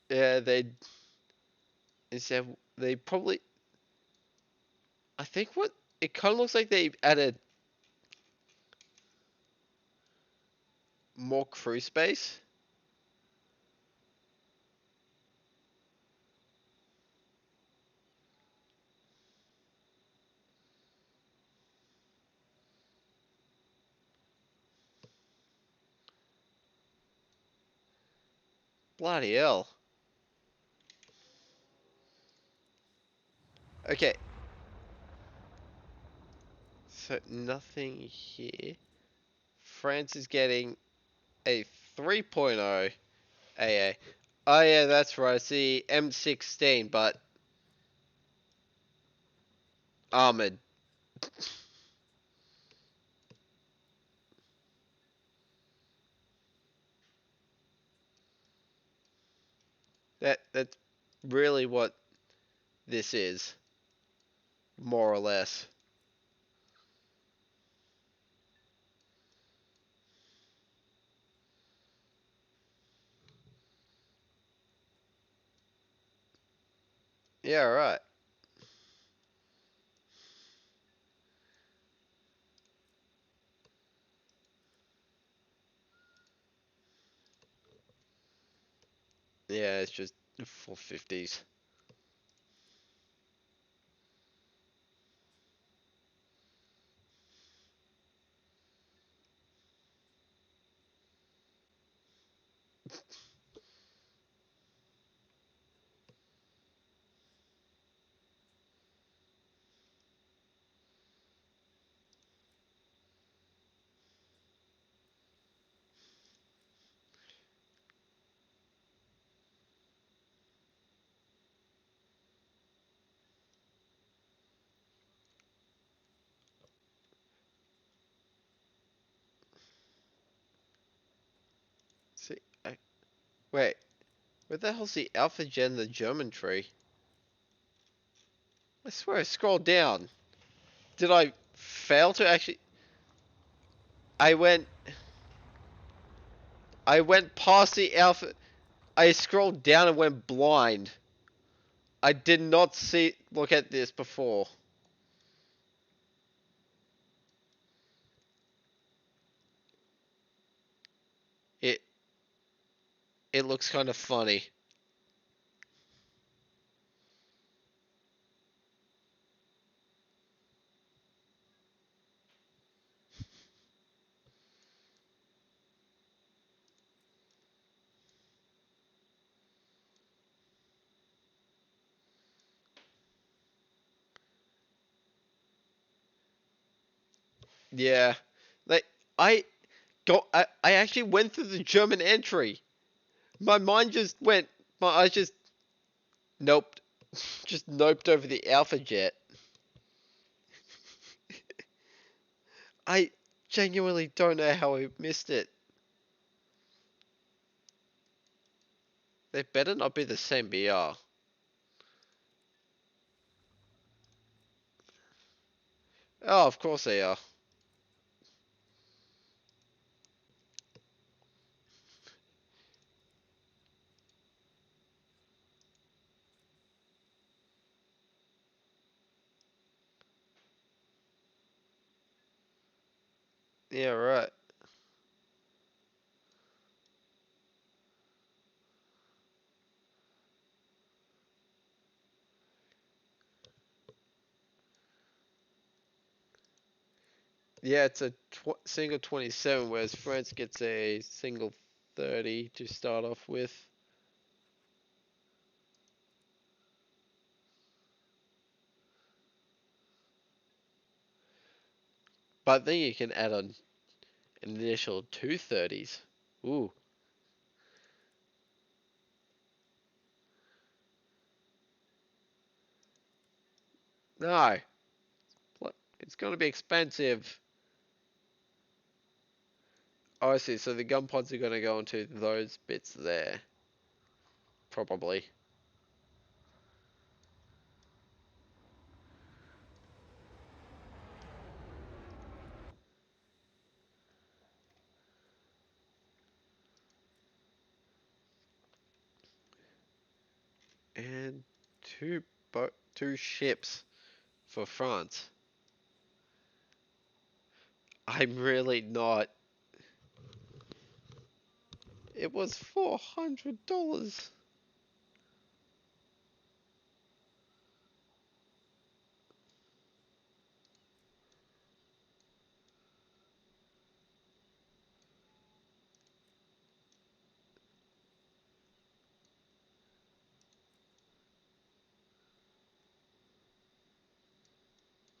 Yeah, instead they probably. I think what it kind of looks like they added more crew space. Bloody hell. Okay, so nothing here. France is getting a 3.0 AA. Oh yeah, that's right. I see M16, but armored. That's really what this is, more or less. Yeah, right. Yeah, it's just 450s. See, wait, where the hell's the Alpha Gen, the German tree? I swear I scrolled down. Did I fail to actually? I went, I went past the Alpha. I scrolled down and went blind. I did not look at this before. It, it looks kind of funny. Yeah. Like I I actually went through the German entry. My mind just went. My eyes just noped. Just noped over the Alpha Jet. I genuinely don't know how I missed it. They better not be the same BR. Oh, of course they are. Yeah, right. Yeah, it's a single 27, whereas France gets a single 30 to start off with. But then you can add on an initial two 30s. Ooh, no. What? It's going to be expensive. Oh, I see. So the gun pods are going to go into those bits there. Probably. And two ships for France. I'm really not. It was $400.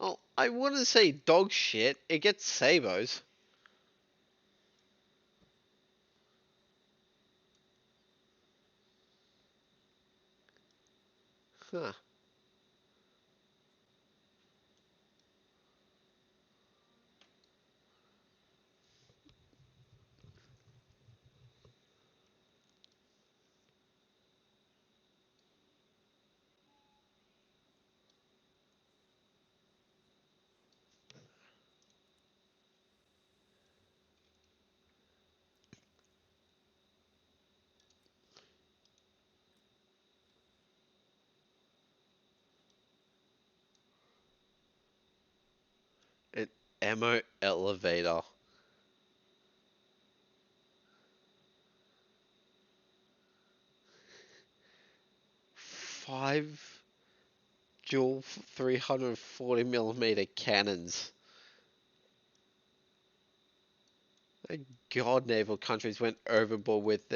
Oh, I wouldn't say dog shit. It gets sabos. Huh. An ammo elevator. 5 dual 340 millimeter cannons. Thank God naval countries went overboard with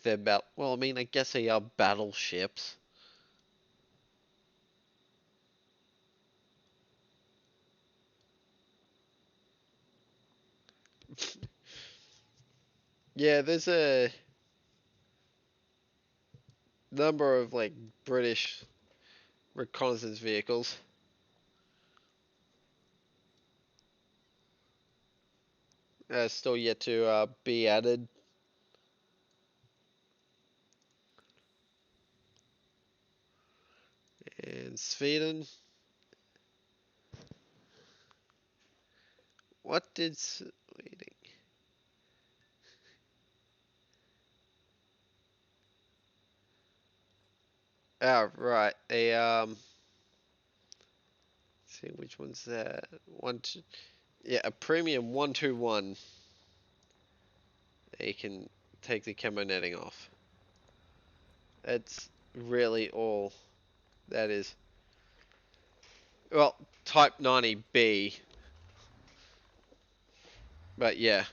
their battle. Well, I mean, I guess they are battleships. Yeah, there's a number of like British reconnaissance vehicles. Still yet to be added. And Sweden. What did Sweden? Oh, right. See which one's that? One, two, yeah, a premium 121. You can take the camo netting off. That's really all that is. Well, Type 90B, but yeah.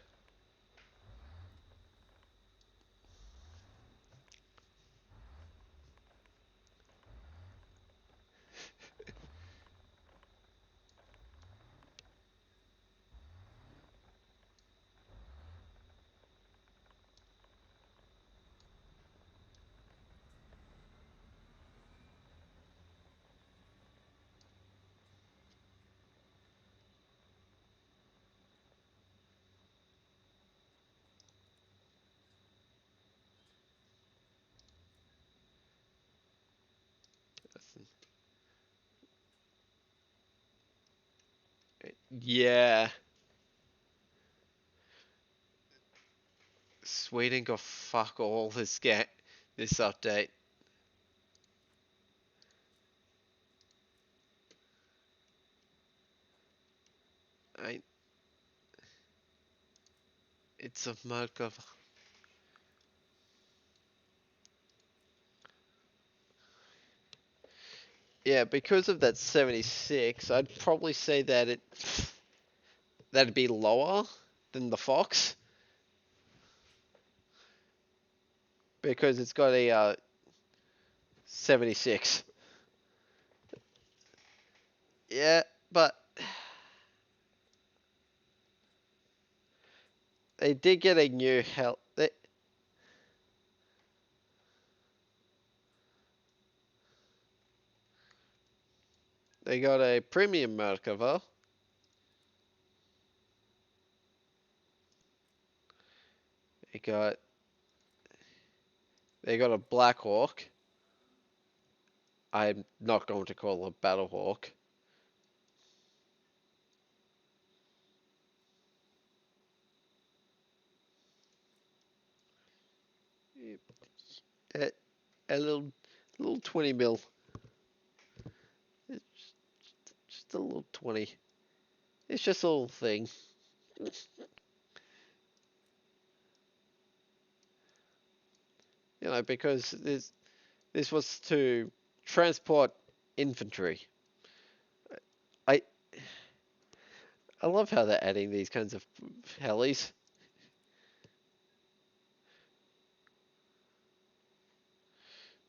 Yeah. Sweden got fuck all this update. I it's a mug of yeah, because of that 76, I'd probably say that that'd be lower than the Fox because it's got a 76. Yeah, but they did get a new hell. They got a premium Merkava. They got they got a Black Hawk. I'm not going to call it a Battle Hawk. A, a little 20 mil. It's just a little 20. It's just a little thing. You know, because this was to transport infantry. I I love how they're adding these kinds of helis.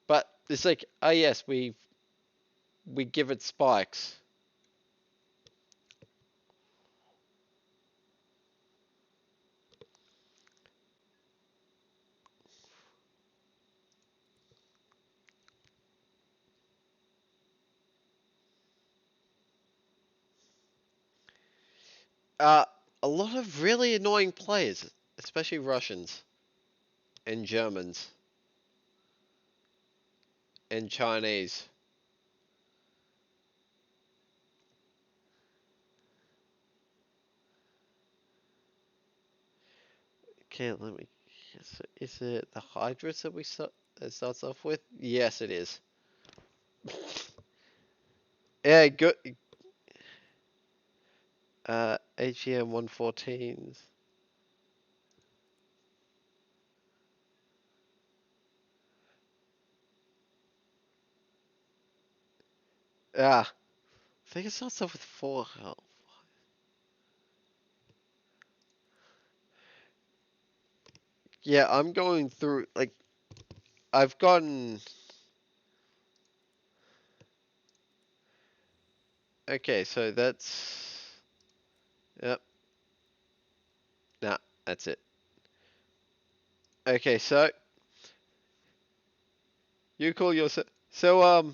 But it's like, oh yes, we give it spikes. Uh, a lot of really annoying players, especially Russians and Germans and Chinese. Okay, let me. Is it the Hydras that that starts off with? Yes, it is. Yeah, good. AGM 114s. Ah, I think it starts off with 4 health. Yeah, I'm going through, like, I've gotten. Okay, so that's. Yep. Nah, that's it. Okay, so you call yourself. So,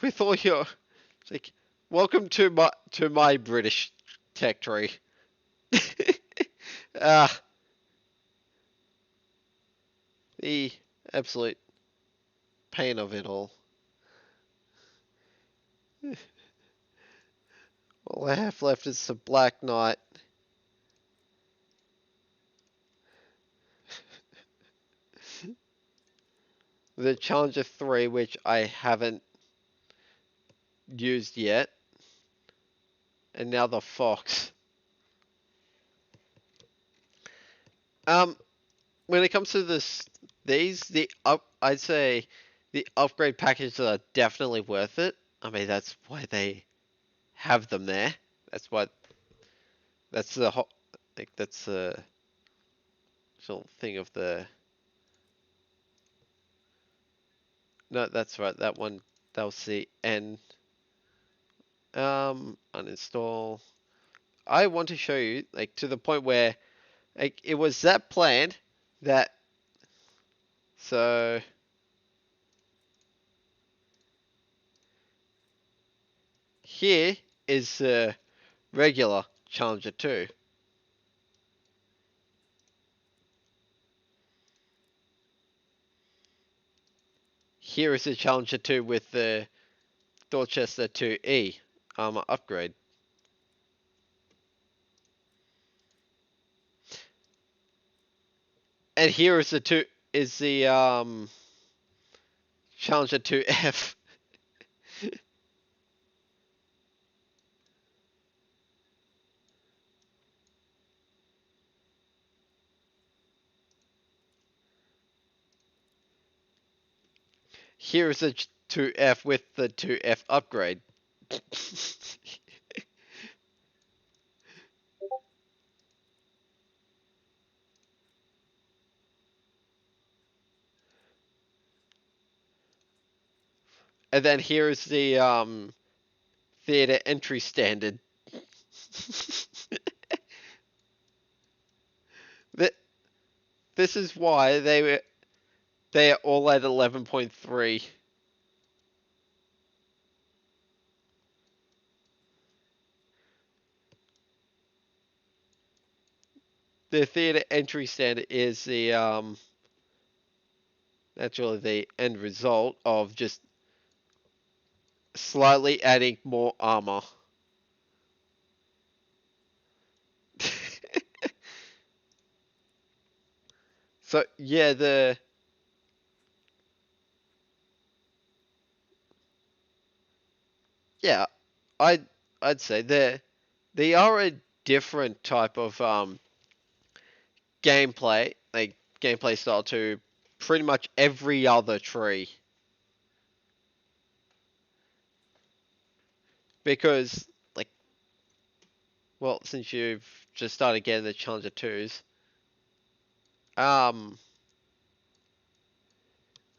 with all your. It's like, welcome to my British tech tree. Ah, the absolute pain of it all. All I have left is the Black Knight. The Challenger 3, which I haven't used yet. And now the Fox. Um, when it comes to I'd say the upgrade packages are definitely worth it. I mean, that's why they have them there. That's what, that's the whole, like, that's the sort of thing of the, no, that's right, that one, that was the N. Uninstall. I want to show you, like, to the point where, like, it was that planned that, so, here is the regular Challenger 2. Here is the Challenger 2 with the Dorchester 2E armor upgrade. And here is the Challenger 2F. Here is a 2F with the 2F upgrade. And then here's the theater entry standard. This is why they are all at 11.3. The theater entry standard is the naturally the end result of just slightly adding more armor. So yeah, yeah, I'd say they are a different type of gameplay, like gameplay style to pretty much every other tree. Because like, well, since you've just started getting the Challenger 2s, um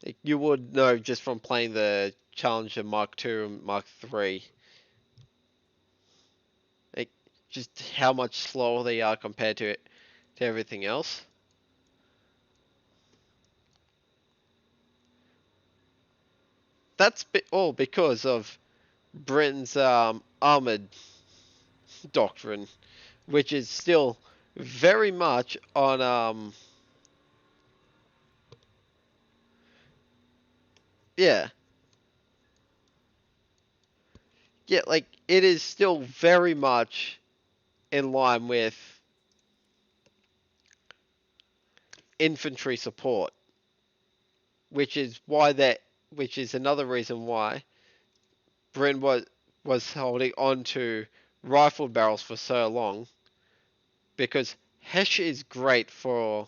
like you would know just from playing the Challenger Mark 2 and Mark 3, like just how much slower they are compared to everything else. That's all because of Britain's armored doctrine, which is still very much on yeah, yeah, like it is still very much in line with infantry support, which is why that which is another reason why Britain was holding on to rifle barrels for so long, because Hesh is great for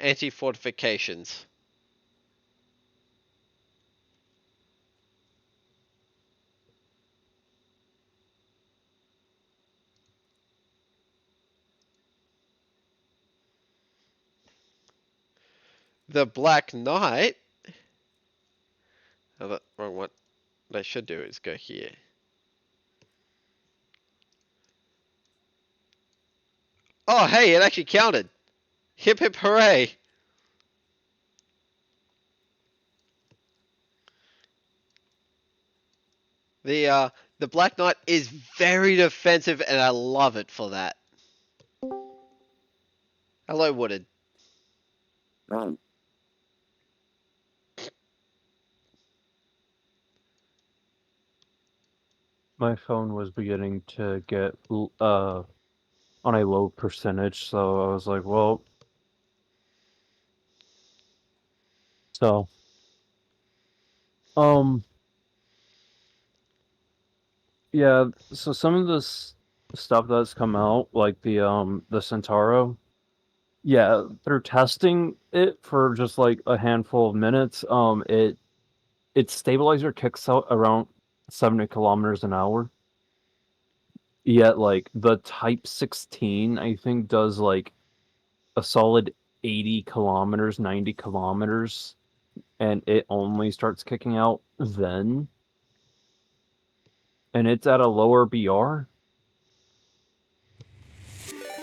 anti-fortifications. The Black Knight, oh, wrong one. What I should do is go here. Oh, hey, it actually counted. Hip hip hooray. The Black Knight is very defensive, and I love it for that. Hello, Wooded. My phone was beginning to get on a low percentage, so I was like, well, so um yeah, so some of this stuff that's come out, like the Centauro, yeah, they're testing it for just like a handful of minutes. Its stabilizer kicks out around 70 kilometers an hour. Yet like the Type 16, I think, does like a solid 80 kilometers, 90 kilometers, and it only starts kicking out then. And it's at a lower BR.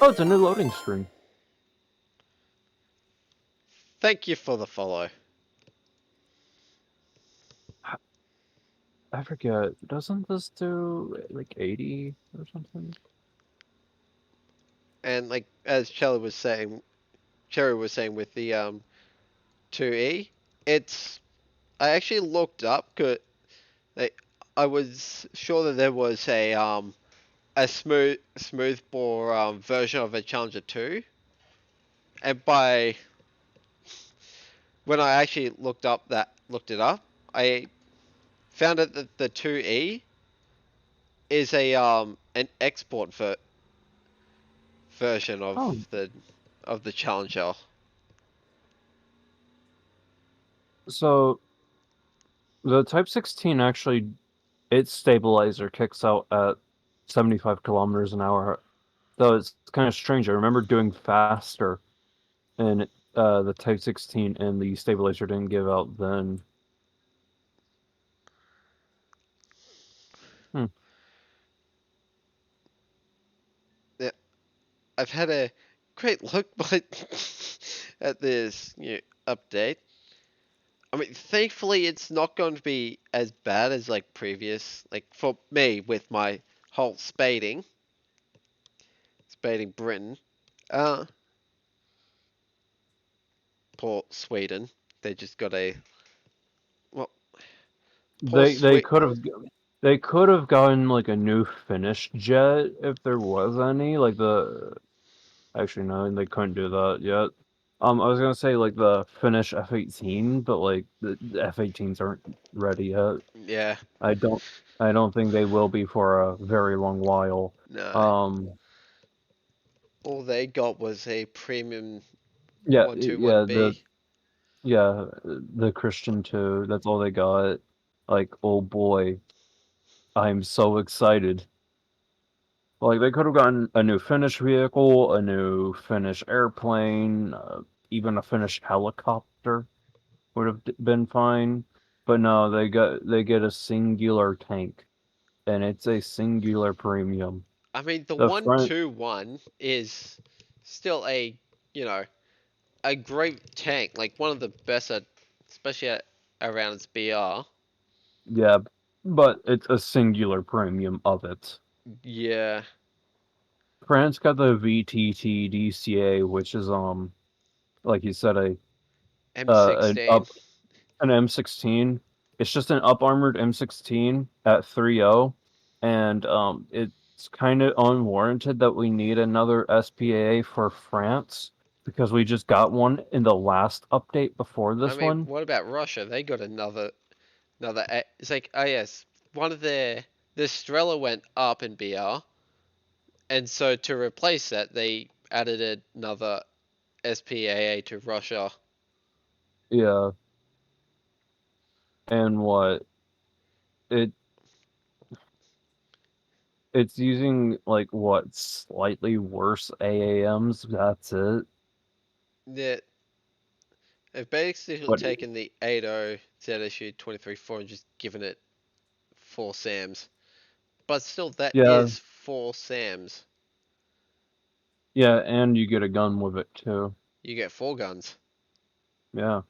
Oh, it's a new loading screen. Thank you for the follow. I forget. Doesn't this do like 80 or something? And like as Cherry was saying with the 2E, it's I actually looked up. Like, I was sure that there was a smooth bore version of a Challenger 2, and by when I actually looked it up, I found out that the 2E is a an export version Oh, of the Challenger. so the Type 16 actually, its stabilizer kicks out at 75 kilometers an hour. So it's kind of strange. I remember doing faster in the Type 16, and the stabilizer didn't give out then. Hmm. Yeah, I've had a great look by at this update. I mean, thankfully, it's not going to be as bad as like previous. Like for me, with my whole spading Britain. Uh, Poor Sweden. They just got a well. Poor They Swe could have gotten like a new Finnish jet if there was any. Like the actually no, they couldn't do that yet. I was gonna say like the Finnish F-18, but like the F-18s aren't ready yet. Yeah, I don't I don't think they will be for a very long while. no. Um, All they got was a premium yeah, yeah, 121B. the Christian 2. That's all they got. Like, oh boy, I'm so excited. Like they could have gotten a new Finnish vehicle, a new Finnish airplane, even a Finnish helicopter would have been fine. But no, they get a singular tank, and it's a singular premium. I mean, the The front, 121 is still you know, a great tank, like one of the best, especially around its BR. yeah, but it's a singular premium of it. Yeah, France got the VTT DCA, which is like you said, an M16. an M16. It's just an up armored M16 at 3.0, and it's kind of unwarranted that we need another SPAA for France because we just got one in the last update before I this mean, one. what about Russia? They got another. It's like, oh yes, one of the Strela went up in BR, and so to replace that, they added another SPAA to Russia. Yeah, and what it it's using like what slightly worse AAMs. That's it. That they've basically But taken the 80 ZSU 23-4 and just given it four SAMs. But still, that yeah, is four SAMs. yeah, and you get a gun with it too. You get four guns. Yeah.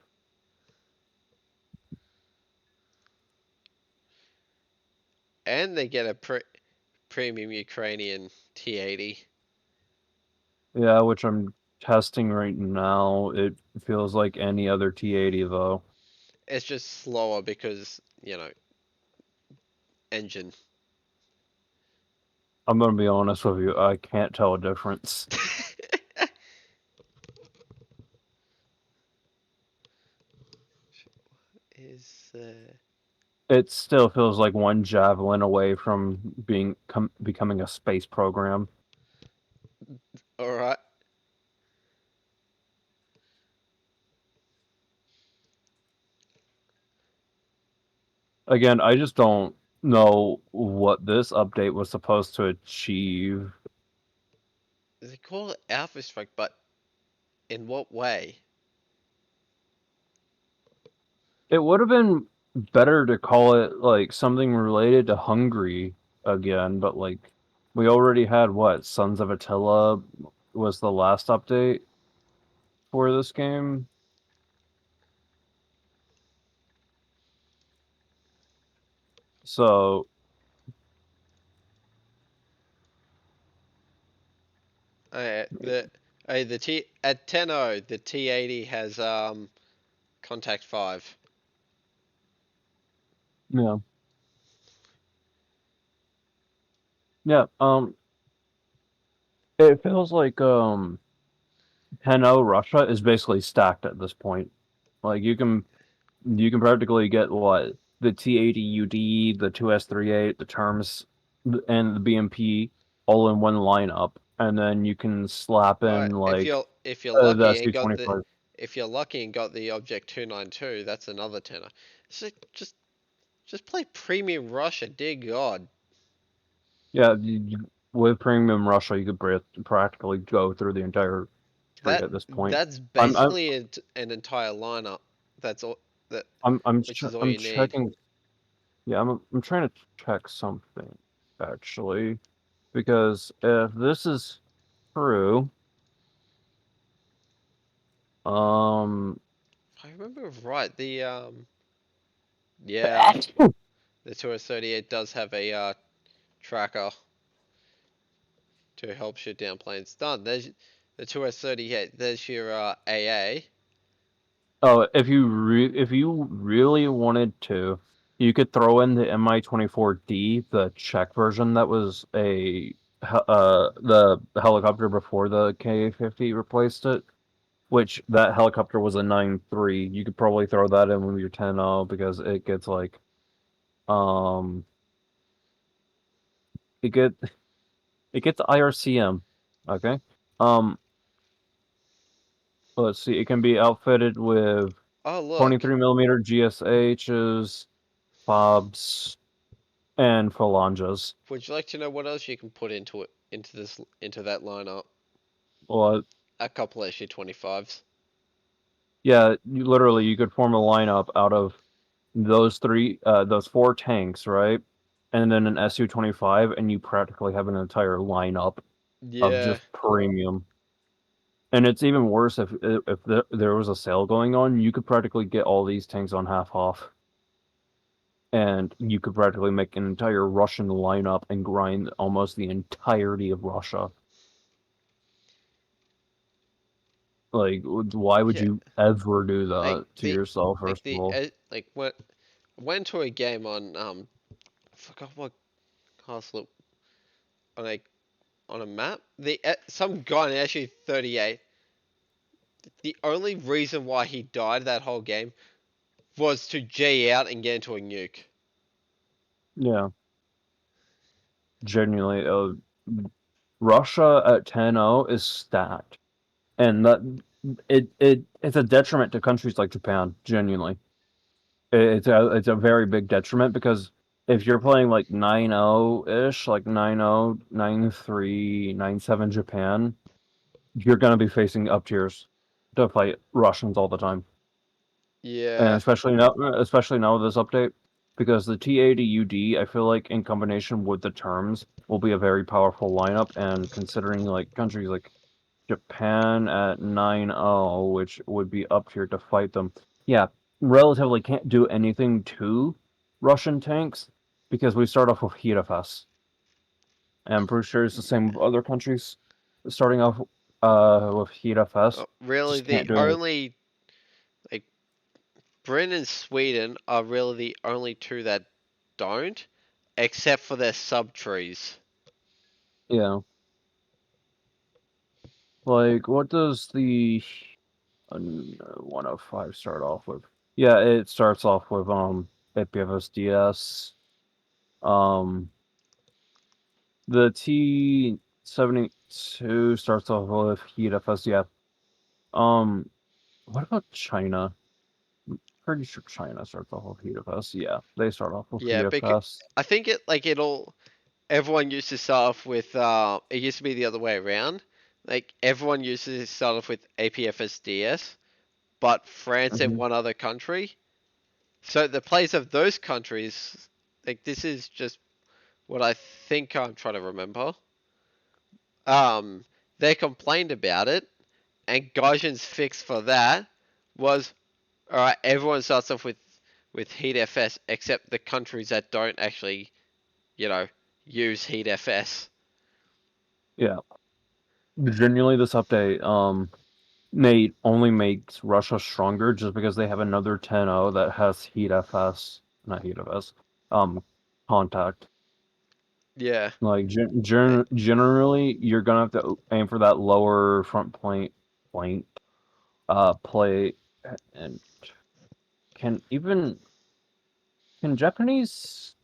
And they get a premium Ukrainian T80. Yeah, which I'm testing right now. It feels like any other T80 though. It's just slower because, engine. I'm gonna be honest with you, I can't tell a difference. Is It still feels like one Javelin away from becoming a space program. Alright. Again, I just don't know what this update was supposed to achieve. They call it Alpha Strike, but in what way? It would have been better to call it like something related to Hungary again, but like we already had what Sons of Attila was the last update for this game. So The the T at 10-0, the T80 has contact 5. yeah, yeah. It feels like 10-0 Russia is basically stacked at this point. Like you can practically get what the T80UD, the 2S38, the terms, and the BMP all in one lineup, and then you can slap Alright, in like if you're the lucky and got the SU-25. if you're lucky and got the Object 292, that's another tenner. So just play Premium Russia, dear God. Yeah, with Premium Russia, you could practically go through the entire tree at this point. That's I'm I'm basically an entire lineup. That's all that which is all I'm you need. checking. Yeah, I'm trying to check something actually, because if this is true, um, If I remember right, yeah, the 238 does have a tracker to help shoot down planes. Done. There's the 238. There's your AA. oh, if you really wanted to, you could throw in the Mi-24D, the Czech version that was the helicopter before the Ka-50 replaced it. Which that helicopter was a 9.3. You could probably throw that in with your 10.0 because it gets like um it get it gets IRCM. Okay. Um let's see, it can be outfitted with Oh look, 23 millimeter GSHs, fobs, and phalanges. would you like to know what else you can put into that lineup? Well, A couple SU-25s. yeah, you could form a lineup out of those four tanks, right? And then an Su-25, and you practically have an entire lineup of Yeah. just premium. And it's even worse if there was a sale going on, you could practically get all these tanks on half off, and you could practically make an entire Russian lineup and grind almost the entirety of Russia. Like, why would Yeah. you ever do Like that to the yourself, like first of the all? like what I went to a game on I forgot what castle on a map. The some guy in actually 38. The only reason why he died that whole game was to G out and get into a nuke. Yeah, genuinely, Russia at 10-0 is stacked, and that it's a detriment to countries like Japan. Genuinely, it's a very big detriment because if you're playing like 9-0 ish, like 9-0, 9-3, 9-7 Japan, you're gonna be facing up tiers to fight Russians all the time, and Yeah. especially now with this update, because the T80UD, I feel like in combination with the terms will be a very powerful lineup, and considering like countries like Japan at 9-0, which would be up here to fight them. Yeah, relatively can't do anything to Russian tanks because we start off with Hirafes. And I'm pretty sure it's the same with other countries. Starting off with Hirafes, Really, just the can't do anything. only like Britain and Sweden are really the only two that don't, except for their subtrees. Yeah. Like, what does the 105 start off with? Yeah, it starts off with APFSDS. Um, The T-72 starts off with heat FS, yeah. Um, what about China? Pretty sure China starts off with heat FS. Yeah, they start off with Yeah, heat because FS. I think it'll everyone used to start off with it used to be the other way around. Like everyone used to start off with APFSDS, but France and Hmm. one other country. So the players of those countries, like this is just what I think I'm trying to remember. Um, they complained about it, and Gaijin's fix for that was, all right, everyone starts off with Heat FS except the countries that don't actually, you know, use Heat FS. Yeah, genuinely, this update only makes Russia stronger just because they have another 10-0 that has heat FS, not heat FS, um, contact. Yeah. Like I- generally, you're gonna have to aim for that lower front plate, plate, and can Japanese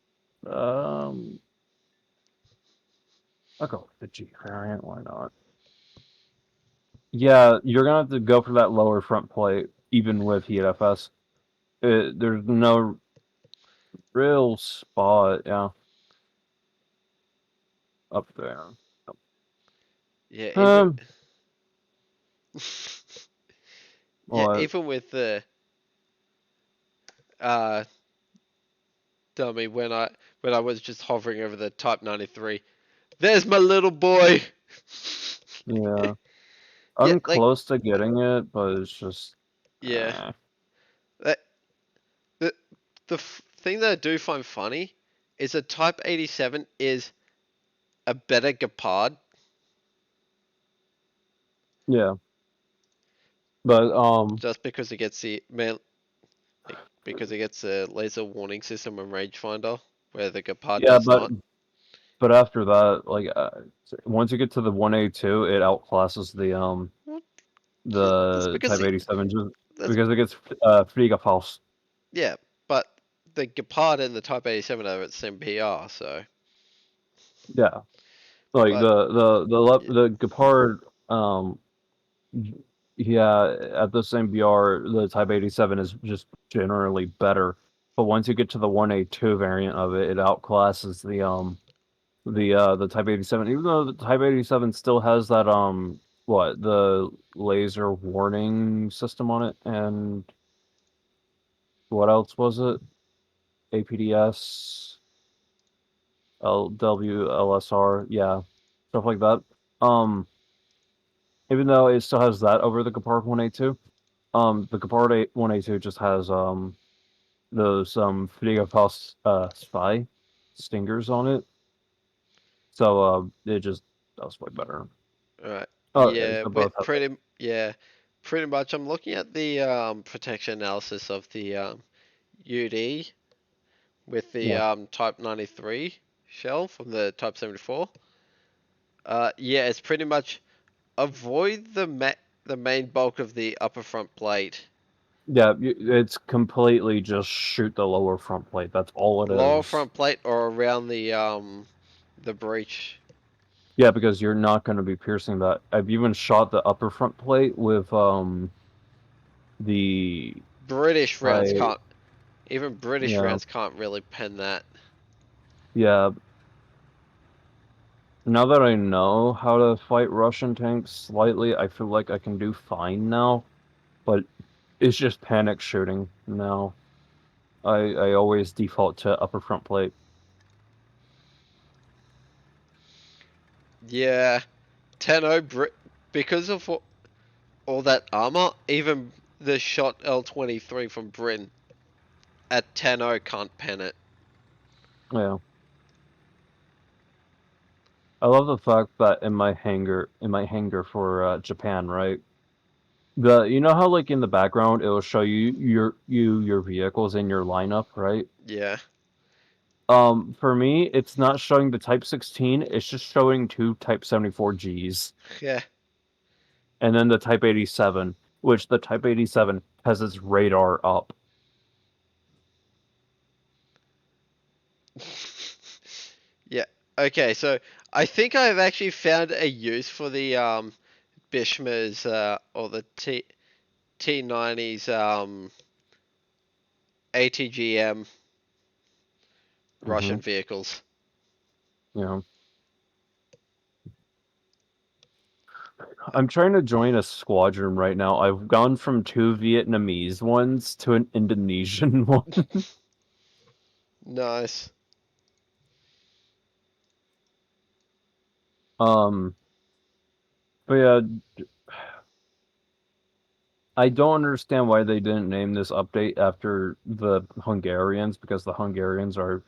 I'll go with the G variant, why not? Yeah, you're gonna have to go for that lower front plate, even with HeatFS. There's no real spot, yeah, up there. Yeah, even Um, yeah, well, even with the uh dummy when I was just hovering over the Type 93. There's my little boy. yeah, Yeah, I'm like close to getting it, but it's just, yeah. That, the thing that I do find funny is a Type 87 is a better Gepard. yeah, but Just because it gets because it gets a laser warning system and rangefinder, where the Gepard yeah, does not. but after that, like, once you get to the 1A2, it outclasses What? That's the because Type 87 just that's because it gets Fliegerfaust. yeah, but the Gepard and the Type 87 are at the same PR, so Yeah, like but the Gepard, yeah, at the same BR, the Type 87 is just generally better. But once you get to the 1A2 variant of it, it outclasses the Type 87. Even though the Type 87 still has that the laser warning system on it, and what else was it? APDS, LW, LSR, yeah, stuff like that. Um, Even though it still has that over the Gepard 1A2, the Gepard 1A2 just has those Fliegerfaust spy stingers on it, so it just does way better. alright. Oh, Yeah, so both have it. pretty much. I'm looking at the protection analysis of the UD with the Yeah, Type 93 shell from the Type 74. Yeah, it's pretty much avoid the main bulk of the upper front plate. yeah, it's completely just shoot the lower front plate. That's all it Lower is. front plate or around the breech. Yeah, because you're not going to be piercing that. I've even shot the upper front plate with the British rounds I can't even British yeah rounds can't really pen that. yeah. Now that I know how to fight Russian tanks slightly, I feel like I can do fine now. But it's just panic shooting now. I always default to upper front plate. Yeah, 10-0 because of all that armor, even the shot L-23 from Britain at 10-0 can't pen it. Yeah. I love the fact that in my hangar for Japan, right? You know how like in the background it will show you your vehicles in your lineup, right? Yeah, For me, it's not showing the Type 16, it's just showing two Type 74 Gs. yeah. And then the Type 87, which the Type 87 has its radar up. Yeah. Okay, so I think I've actually found a use for the Bishma's or the T90's ATGM Hmm. Russian vehicles. You know, I'm trying to join a squadron right now. I've gone from two Vietnamese ones to an Indonesian one. Nice. Um, but yeah, I don't understand why they didn't name this update after the Hungarians, because the Hungarians are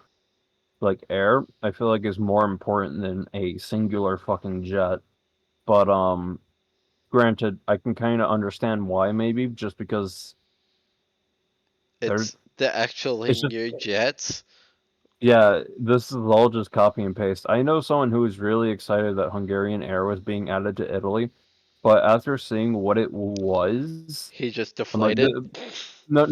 like air. I feel like is more important than a singular fucking jet. But granted, I can kind of understand why, maybe just because they're They're actually it's just new jets. yeah, this is all just copy and paste. I know someone who was really excited that Hungarian Air was being added to Italy, but after seeing what it was, He just I'm like, deflated. no.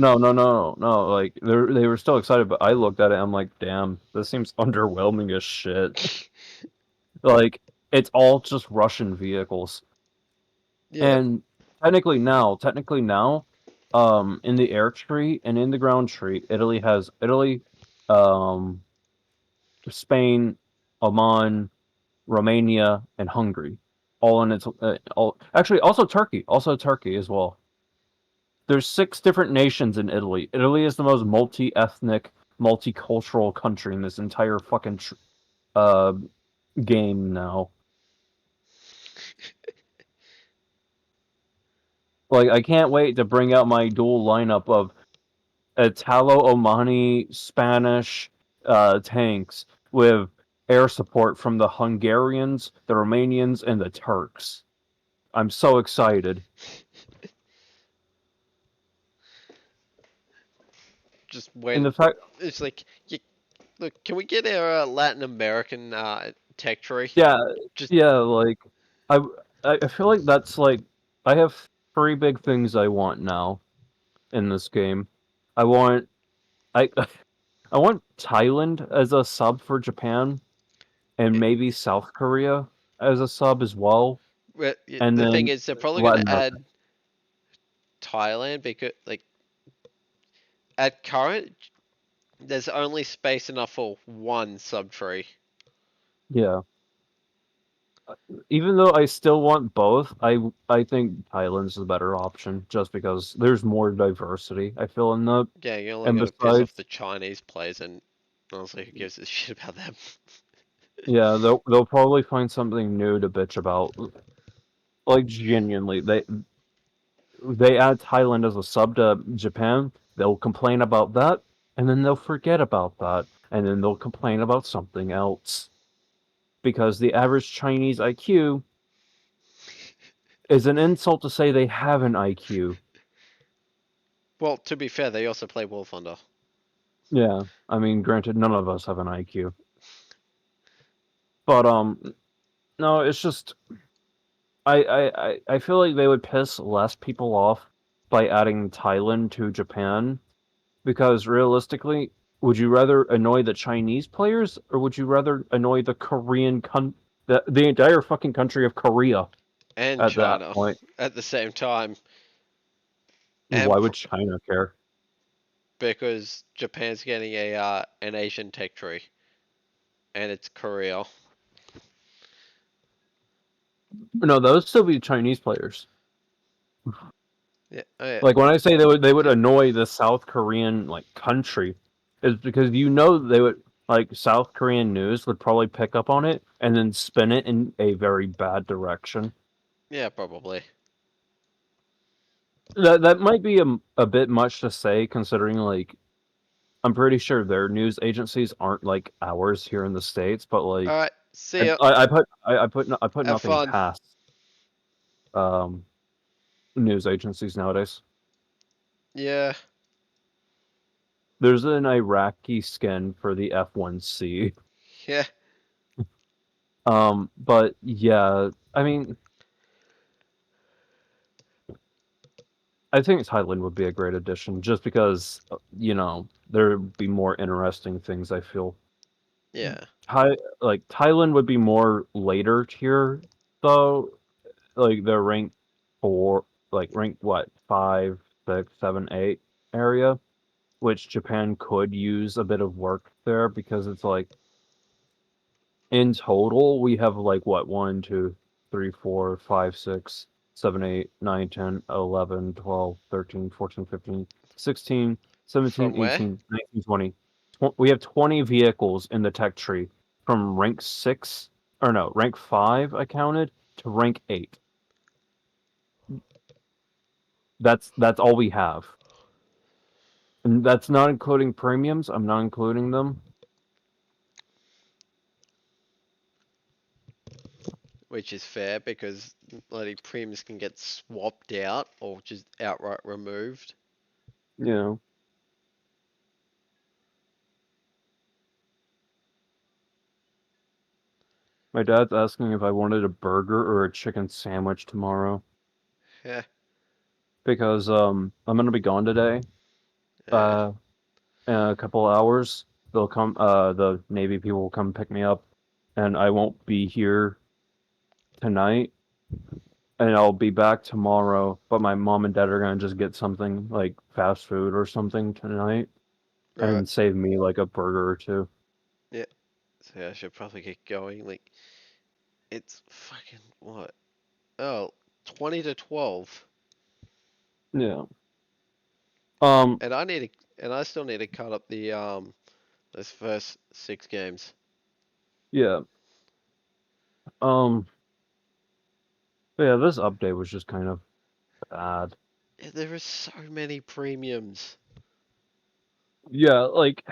Like they were still excited, but I looked at it. I'm like, damn, this seems underwhelming as shit. Like it's all just Russian vehicles, Yeah. and technically now, in the air tree and in the ground tree, Italy, um, Spain, Oman, Romania, and Hungary, all in its all actually also Turkey as well. There's 6 different nations in Italy. Italy is the most multi-ethnic, multicultural country in this entire fucking uh game now. Like I can't wait to bring out my dual lineup of Italo-Omani Spanish tanks with air support from the Hungarians, the Romanians, and the Turks. I'm so excited. Just And when the fact, it's like, look, can we get our Latin American tech tree? yeah, Just yeah, like I, I feel like that's like I have 3 big things I want now in this game. I want I I want Thailand as a sub for Japan, and maybe South Korea as a sub as well, and the thing then is, they're probably gonna Latin America. add Thailand because like at current, there's only space enough for one subtree. Yeah. Even though I still want both, I think Thailand's the better option just because there's more diversity. I feel in the Yeah, you're only and gonna piss off the besides, Chinese players, and honestly, who gives a shit about them? yeah, they'll probably find something new to bitch about. Like genuinely, they add Thailand as a sub to Japan, they'll complain about that, and then they'll forget about that, and then they'll complain about something else. Because the average Chinese IQ is an insult to say they have an IQ. Well, to be fair, they also play War Thunder. Yeah, I mean, granted, none of us have an IQ, but no, it's just I feel like they would piss less people off by adding Thailand to Japan because realistically, would you rather annoy the Chinese players or would you rather annoy the the entire fucking country of Korea And at that China point? at the same time, and Why would China care? because Japan's getting a an Asian tech tree, and it's Korea. No, those still be Chinese players. Yeah, Like when I say they would annoy the South Korean like country, is because they would like South Korean news would probably pick up on it and then spin it in a very bad direction. yeah, probably. That might be a bit much to say considering like I'm pretty sure their news agencies aren't like ours here in the States, but All like right, see ya. I put Have nothing fun. past um news agencies nowadays. Yeah, There's an Iraqi skin for the F1C. yeah. But yeah, I mean, I think Thailand would be a great addition just because, there'd be more interesting things, I feel. Yeah. Thailand would be more later tier though. Like they're ranked 4, like ranked what, 5, 6, 7, 8 area, which Japan could use a bit of work there because it's like in total, we have like what 1, 2, 3, 4, 5, 6, 7, 8, 9, 10, 11, 12, 13, 14, 15, 16, 17, From where? 18, 19, 20. We have 20 vehicles in the tech tree from rank 6, or no, rank 5 I counted to rank 8. That's all we have. And that's not including premiums. I'm not including them. Which is fair because bloody premiums can get swapped out or just outright removed. You know. My dad's asking if I wanted a burger or a chicken sandwich tomorrow Yeah. because I'm gonna be gone today. Yeah. In a couple hours. They'll come. The Navy people will come pick me up, and I won't be here tonight. And I'll be back tomorrow. But my mom and dad are gonna just get something like fast food or something tonight, Right. and save me like a burger or two. Yeah. So yeah, I should probably get going. Like, it's fucking what? Oh, 20 to 12. Yeah. Um. And I still need to cut up those first 6 games. Yeah. Um. But yeah, this update was just kind of bad. Yeah, there are so many premiums. Yeah, like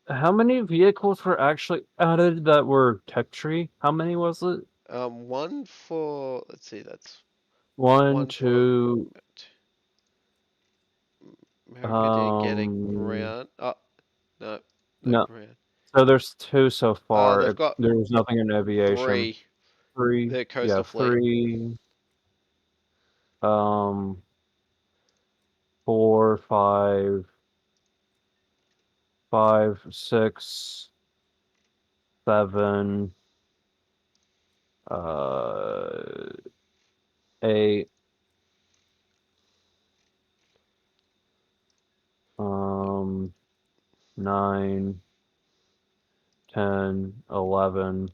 how many vehicles were actually added that were tech tree? How many was it? One for, let's see, that's One, one for two, America didn't get a um, ground. Oh, no, no no. ground. So there's two so far. They've got There was nothing in aviation. 3. Three, They're yeah, coastal fleet. three, um, four, five, six, seven, uh, eight, um, nine, 10, 11.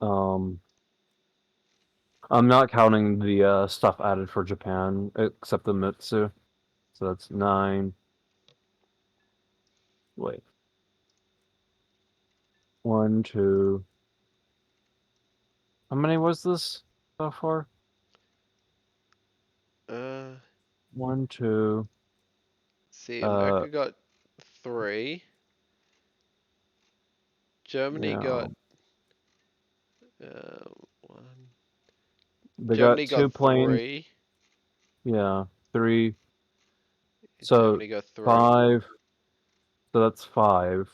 Um, I'm not counting the stuff added for Japan, except the Mitsu. So that's nine. Wait, one, two. How many was this so far? Uh, One, two. see, Uh, America got 3. Germany yeah, got uh, 1. they got Germany got two planes. 3. Yeah, three. So Germany got 3. five. So that's five.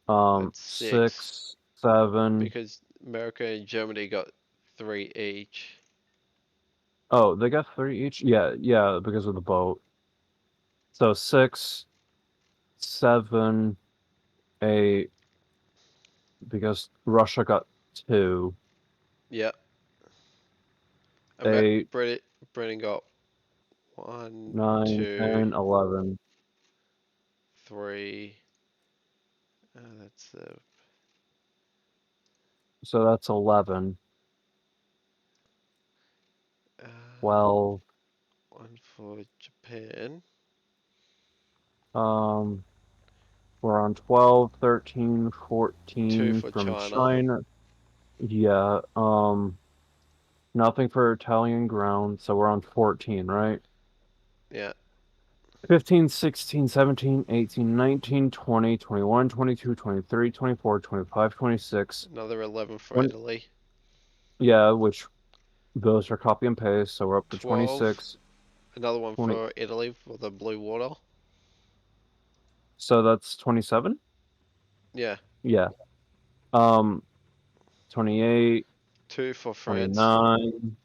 That's 6 Six, seven. because America and Germany got 3 each. Oh, they got three each. Yeah, yeah, because of the boat. So six, seven, eight. Because Russia got two. Yep. Eight, Britain got 1, nine, 2, 10, 11. 3. That's So that's 11, uh, 12. 1 for Japan. Um, we're on 12, 13, 2 14 for from China. China. Yeah, nothing for Italian ground, so we're on 14, right? Yeah. 15, 16, 17, 18, 19, 20, 21, 22, 23, 24, 25, 26. Another 11 for 20, Italy. yeah, which those are copy and paste, so we're up to 12. 26, Another one 20. for Italy for the blue water. So that's 27? Yeah. Yeah. 28, 2 for France. 29.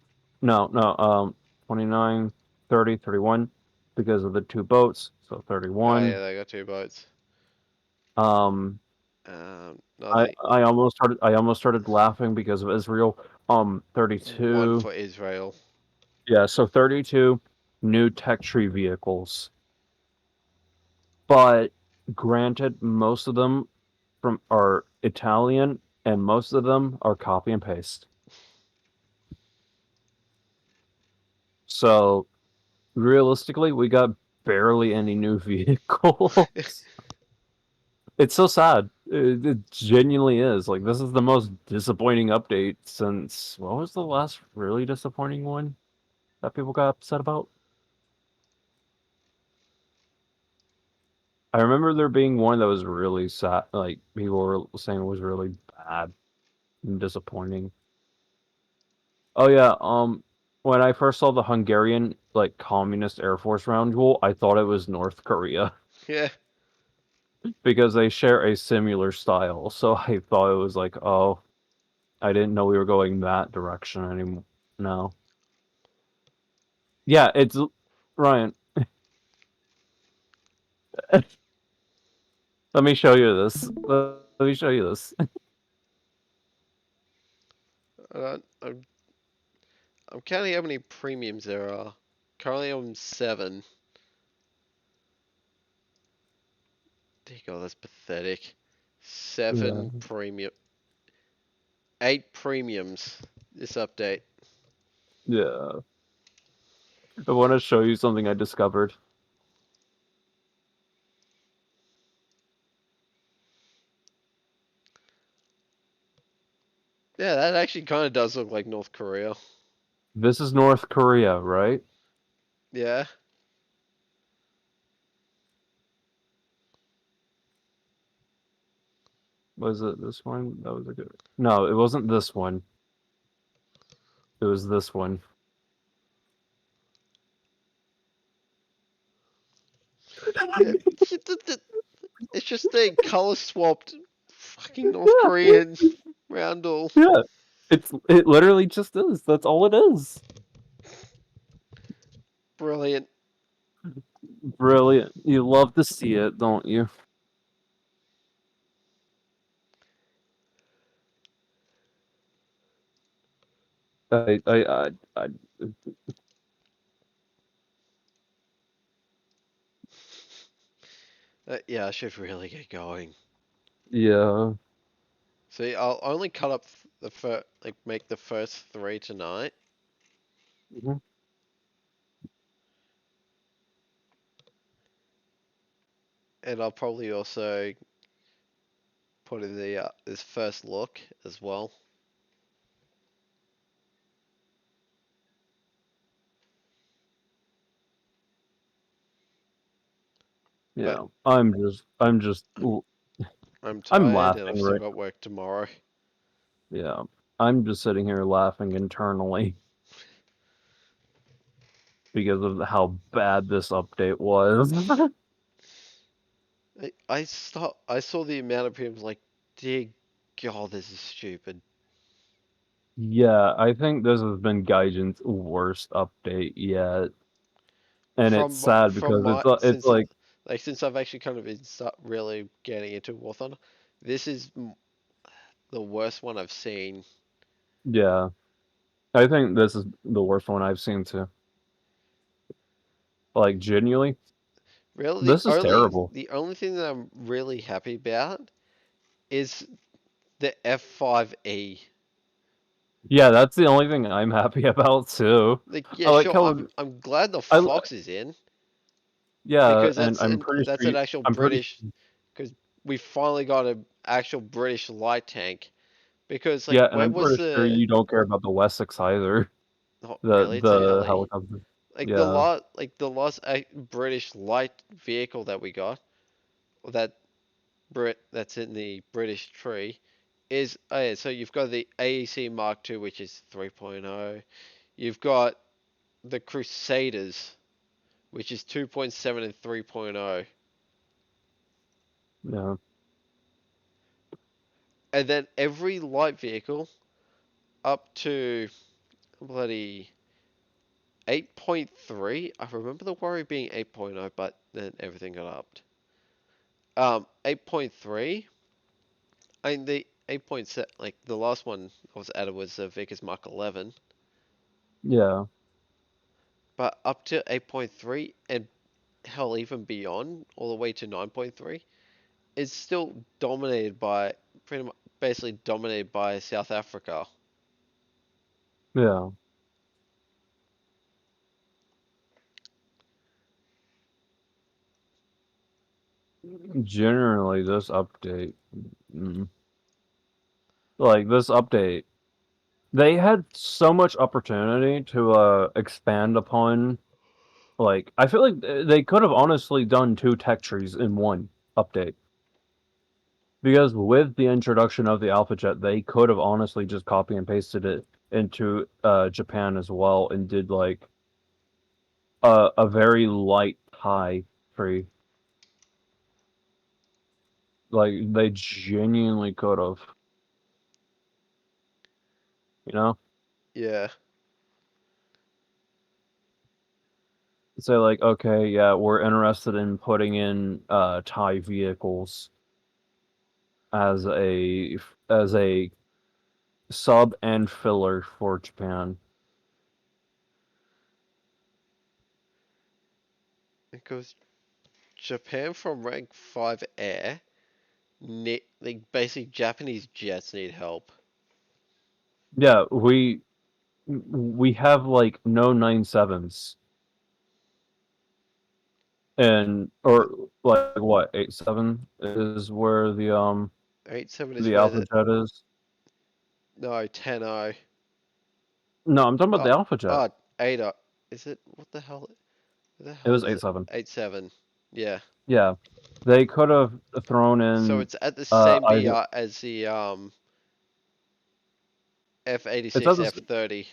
No, no, 29, 30, 31 because of the two boats, so Oh yeah, 31. they got 2 boats. Um, Nothing. I almost started laughing because of Israel. 1 32. for Israel. Yeah, so 32 new tech tree vehicles. But granted, most of them from are Italian and most of them are copy and paste. So realistically, we got barely any new vehicles. It's so sad. It genuinely is. Like, this is the most disappointing update since what was the last really disappointing one that people got upset about? I remember there being one that was really sad, like people were saying was really bad and disappointing. Oh yeah, when I first saw the Hungarian like communist Air Force round jewel, I thought it was North Korea. Yeah. because they share a similar style. So I thought it was like, oh, I didn't know we were going that direction anymore. No. Yeah, it's Ryan. Let me show you this. Let me show you this. I'm counting how many premiums there are. Currently on 7. There you go, that's pathetic. Yeah. 7 premium. 8 premiums this update. Yeah. I want to show you something I discovered. Yeah, that actually kind of does look like North Korea. This is North Korea, right? Yeah. Was it this one? That was a good. No, it wasn't this one. It was this one. Yeah. It's just a color swapped fucking North Korean roundel. Yeah, it literally just is. That's all it is. Brilliant. Brilliant. You love to see it, don't you? I Yeah, I should really get going. yeah. See, I'll only cut up the first, like make the first 3 tonight, Mhm. and I'll probably also put in the this first look as well. But Yeah. I'm I'm tired and I've laughing still right. got work tomorrow. Yeah. I'm just sitting here laughing internally because of how bad this update was. I saw the amount of people like, dear God, this is stupid. Yeah, I think this has been Gaijin's worst update yet. And it's sad From because my it's like since I've actually kind of been start really getting into War Thunder, this is the worst one I've seen. yeah. I think this is the worst one I've seen too. Like genuinely, Really, this is terrible. the only thing that I'm really happy about is the F5E. Yeah, that's the only thing I'm happy about too. Like, I yeah, like sure, how I'm glad the I Fox is in yeah, because and that's an actual I'm pretty British, because we finally got an actual British light tank. Because like, yeah, and where I'm was pretty sure the? you don't care about the Wessex either. Oh, The really? It's a the heli. helicopter. Like Yeah. the last British light vehicle that we got, or that that's in the British tree, is oh yeah. So you've got the AEC Mark II, which is 3.0. You've got the Crusaders, which is 2.7 and 3.0. Yeah. And then every light vehicle up to bloody 8.3. I remember the Warrior being 8.0, but then everything got upped. 8.3. I mean, the 8.7, like the last one that was added was Vickers Mark 11, Yeah. but up to 8.3 and hell, even beyond, all the way to 9.3, it's still dominated by pretty much basically dominated by South Africa. Yeah. Generally this update mm, like this update they had so much opportunity to expand upon like I feel like they could have honestly done two tech trees in one update. Because with the introduction of the Alpha Jet, they could have honestly just copy and pasted it into Japan as well and did like a very light high tree. Like they genuinely could have. You know? Yeah. Say like, okay, yeah, we're interested in putting in Thai vehicles as a sub and filler for Japan. Because Japan from rank 5 air, like basic Japanese jets need help. Yeah, we have like no 97s. And or like what, 87 is where Eight-7 is the where Alpha the Jet is. no 10-0. No, I'm talking about Oh, the Alpha Jet. oh, 8-0. Is it what the hell? What the It hell was is it? 87. 8-7. Yeah. Yeah. They could have thrown So in it's at the same either BR as the it's at F-86 this F-30.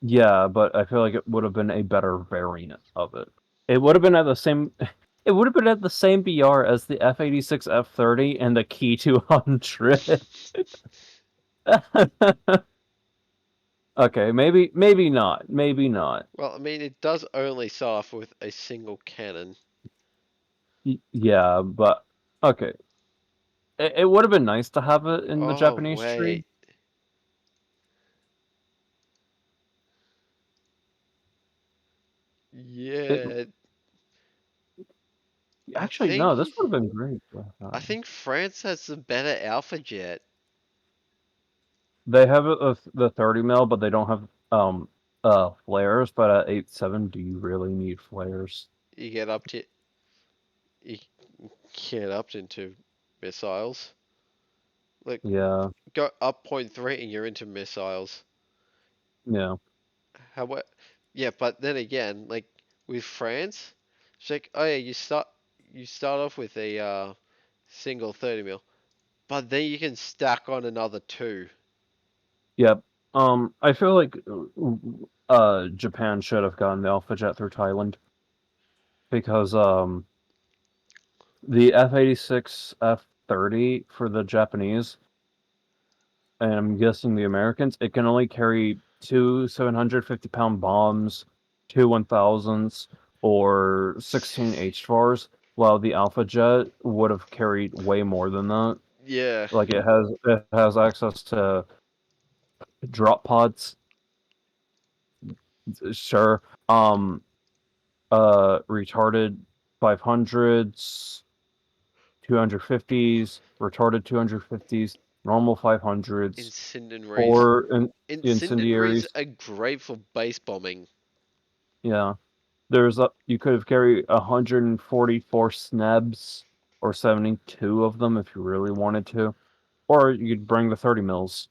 yeah, but I feel like it would have been a better variant of it. It would have been at the same it would have been at the same BR as the F-86 F-30 and the Key 200. Okay, maybe not. Maybe not. Well, I mean, it does only start off with a single cannon. Yeah, but okay. It would have been nice to have it in the Oh, Japanese tree. wait. It Yeah, I actually no, this think would have been great. I think France has the better Alpha Jet. They have the 30 mil, but they don't have flares. But at 8.7, do you really need flares? You get up to you get up into missiles. Like Yeah, go up point 0.3 and you're into missiles. yeah, How Yeah, but then again, like with France, it's like, oh yeah, you start off with a single 30 mil, but then you can stack on another two. yep. I feel like Japan should have gotten the Alpha Jet through Thailand because the F-86 F-30 for the Japanese, and I'm guessing the Americans, it can only carry two 750-pound bombs, two 1000s, or 16 H-4s, while the Alpha Jet would have carried way more than that. Yeah, Like it has access to drop pods, sure. Retarded 500s, 250s, retarded 250s, normal 500s, incendiaries. or Incendiaries incendiaries. are great for base bombing. Yeah. You could have carried 144 snebs or 72 of them if you really wanted to, or you could bring the 30 mils.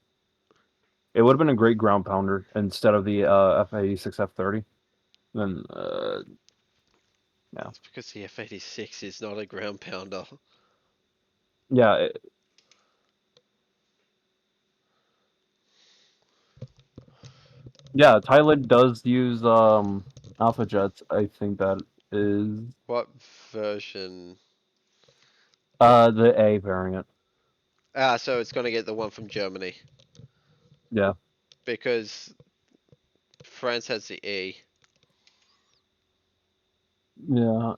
It would have been a great ground pounder instead of the F-86 F-30. Then yeah, That's because the F-86 is not a ground pounder. yeah, yeah. Thailand does use Alpha Jets. I think that is What version? the A variant. Ah, so it's gonna get the one from Germany Yeah, because France has the E. yeah.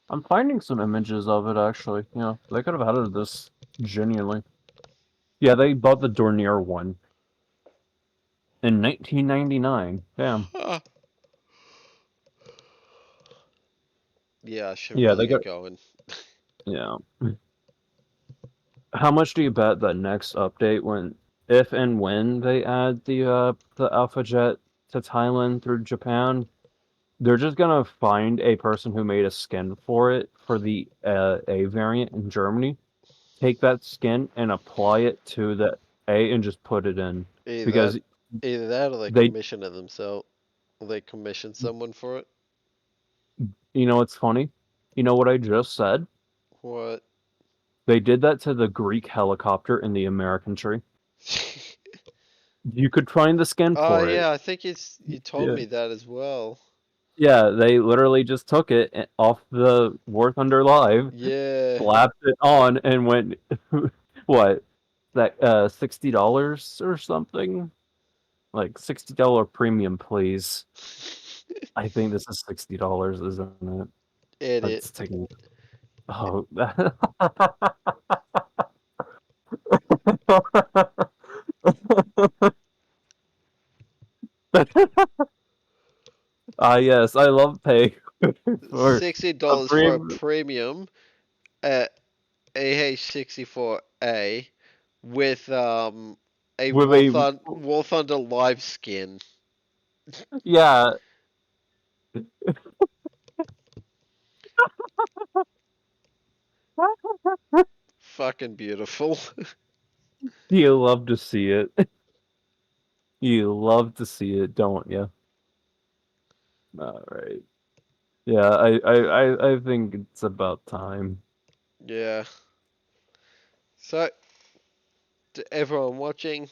I'm finding some images of it actually. They could have added this genuinely. Yeah, they bought the Dornier one in 1999. Damn. Yeah, I should Yeah, really they get got. going. Yeah. How much do you bet that next update, if and when they add the Alpha Jet to Thailand through Japan, they're just gonna find a person who made a skin for it for the A variant in Germany, take that skin and apply it to the A and just put it in Either that, because either that, or they they, commission it themselves. Or they commission someone for it. it's funny. You know what I just said? What? They did that to the Greek helicopter in the American tree. You could find the skin Oh for it. yeah, I think you told Yeah. me that as well. Yeah, they literally just took it off the War Thunder Live, Yeah. slapped it on, and went, what, that $60 or something? Like $60 premium, please. I think this is $60, isn't it? Edit. Let's take a oh. Yes, I love paying for a $60 for a premium premium at AH64A with a with a War Thunder live skin. yeah. Fucking beautiful. You love to see it. You love to see it, don't you? All right. Yeah, I think it's about time. Yeah. So, to everyone watching,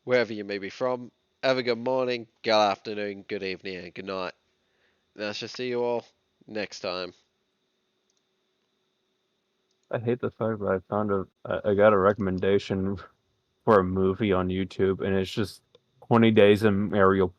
wherever you may be from, have a good morning, good afternoon, good evening, and good night. And I shall see you all next time. I hate the fact that I got a recommendation for a movie on YouTube, and it's just 20 Days in Mariupol.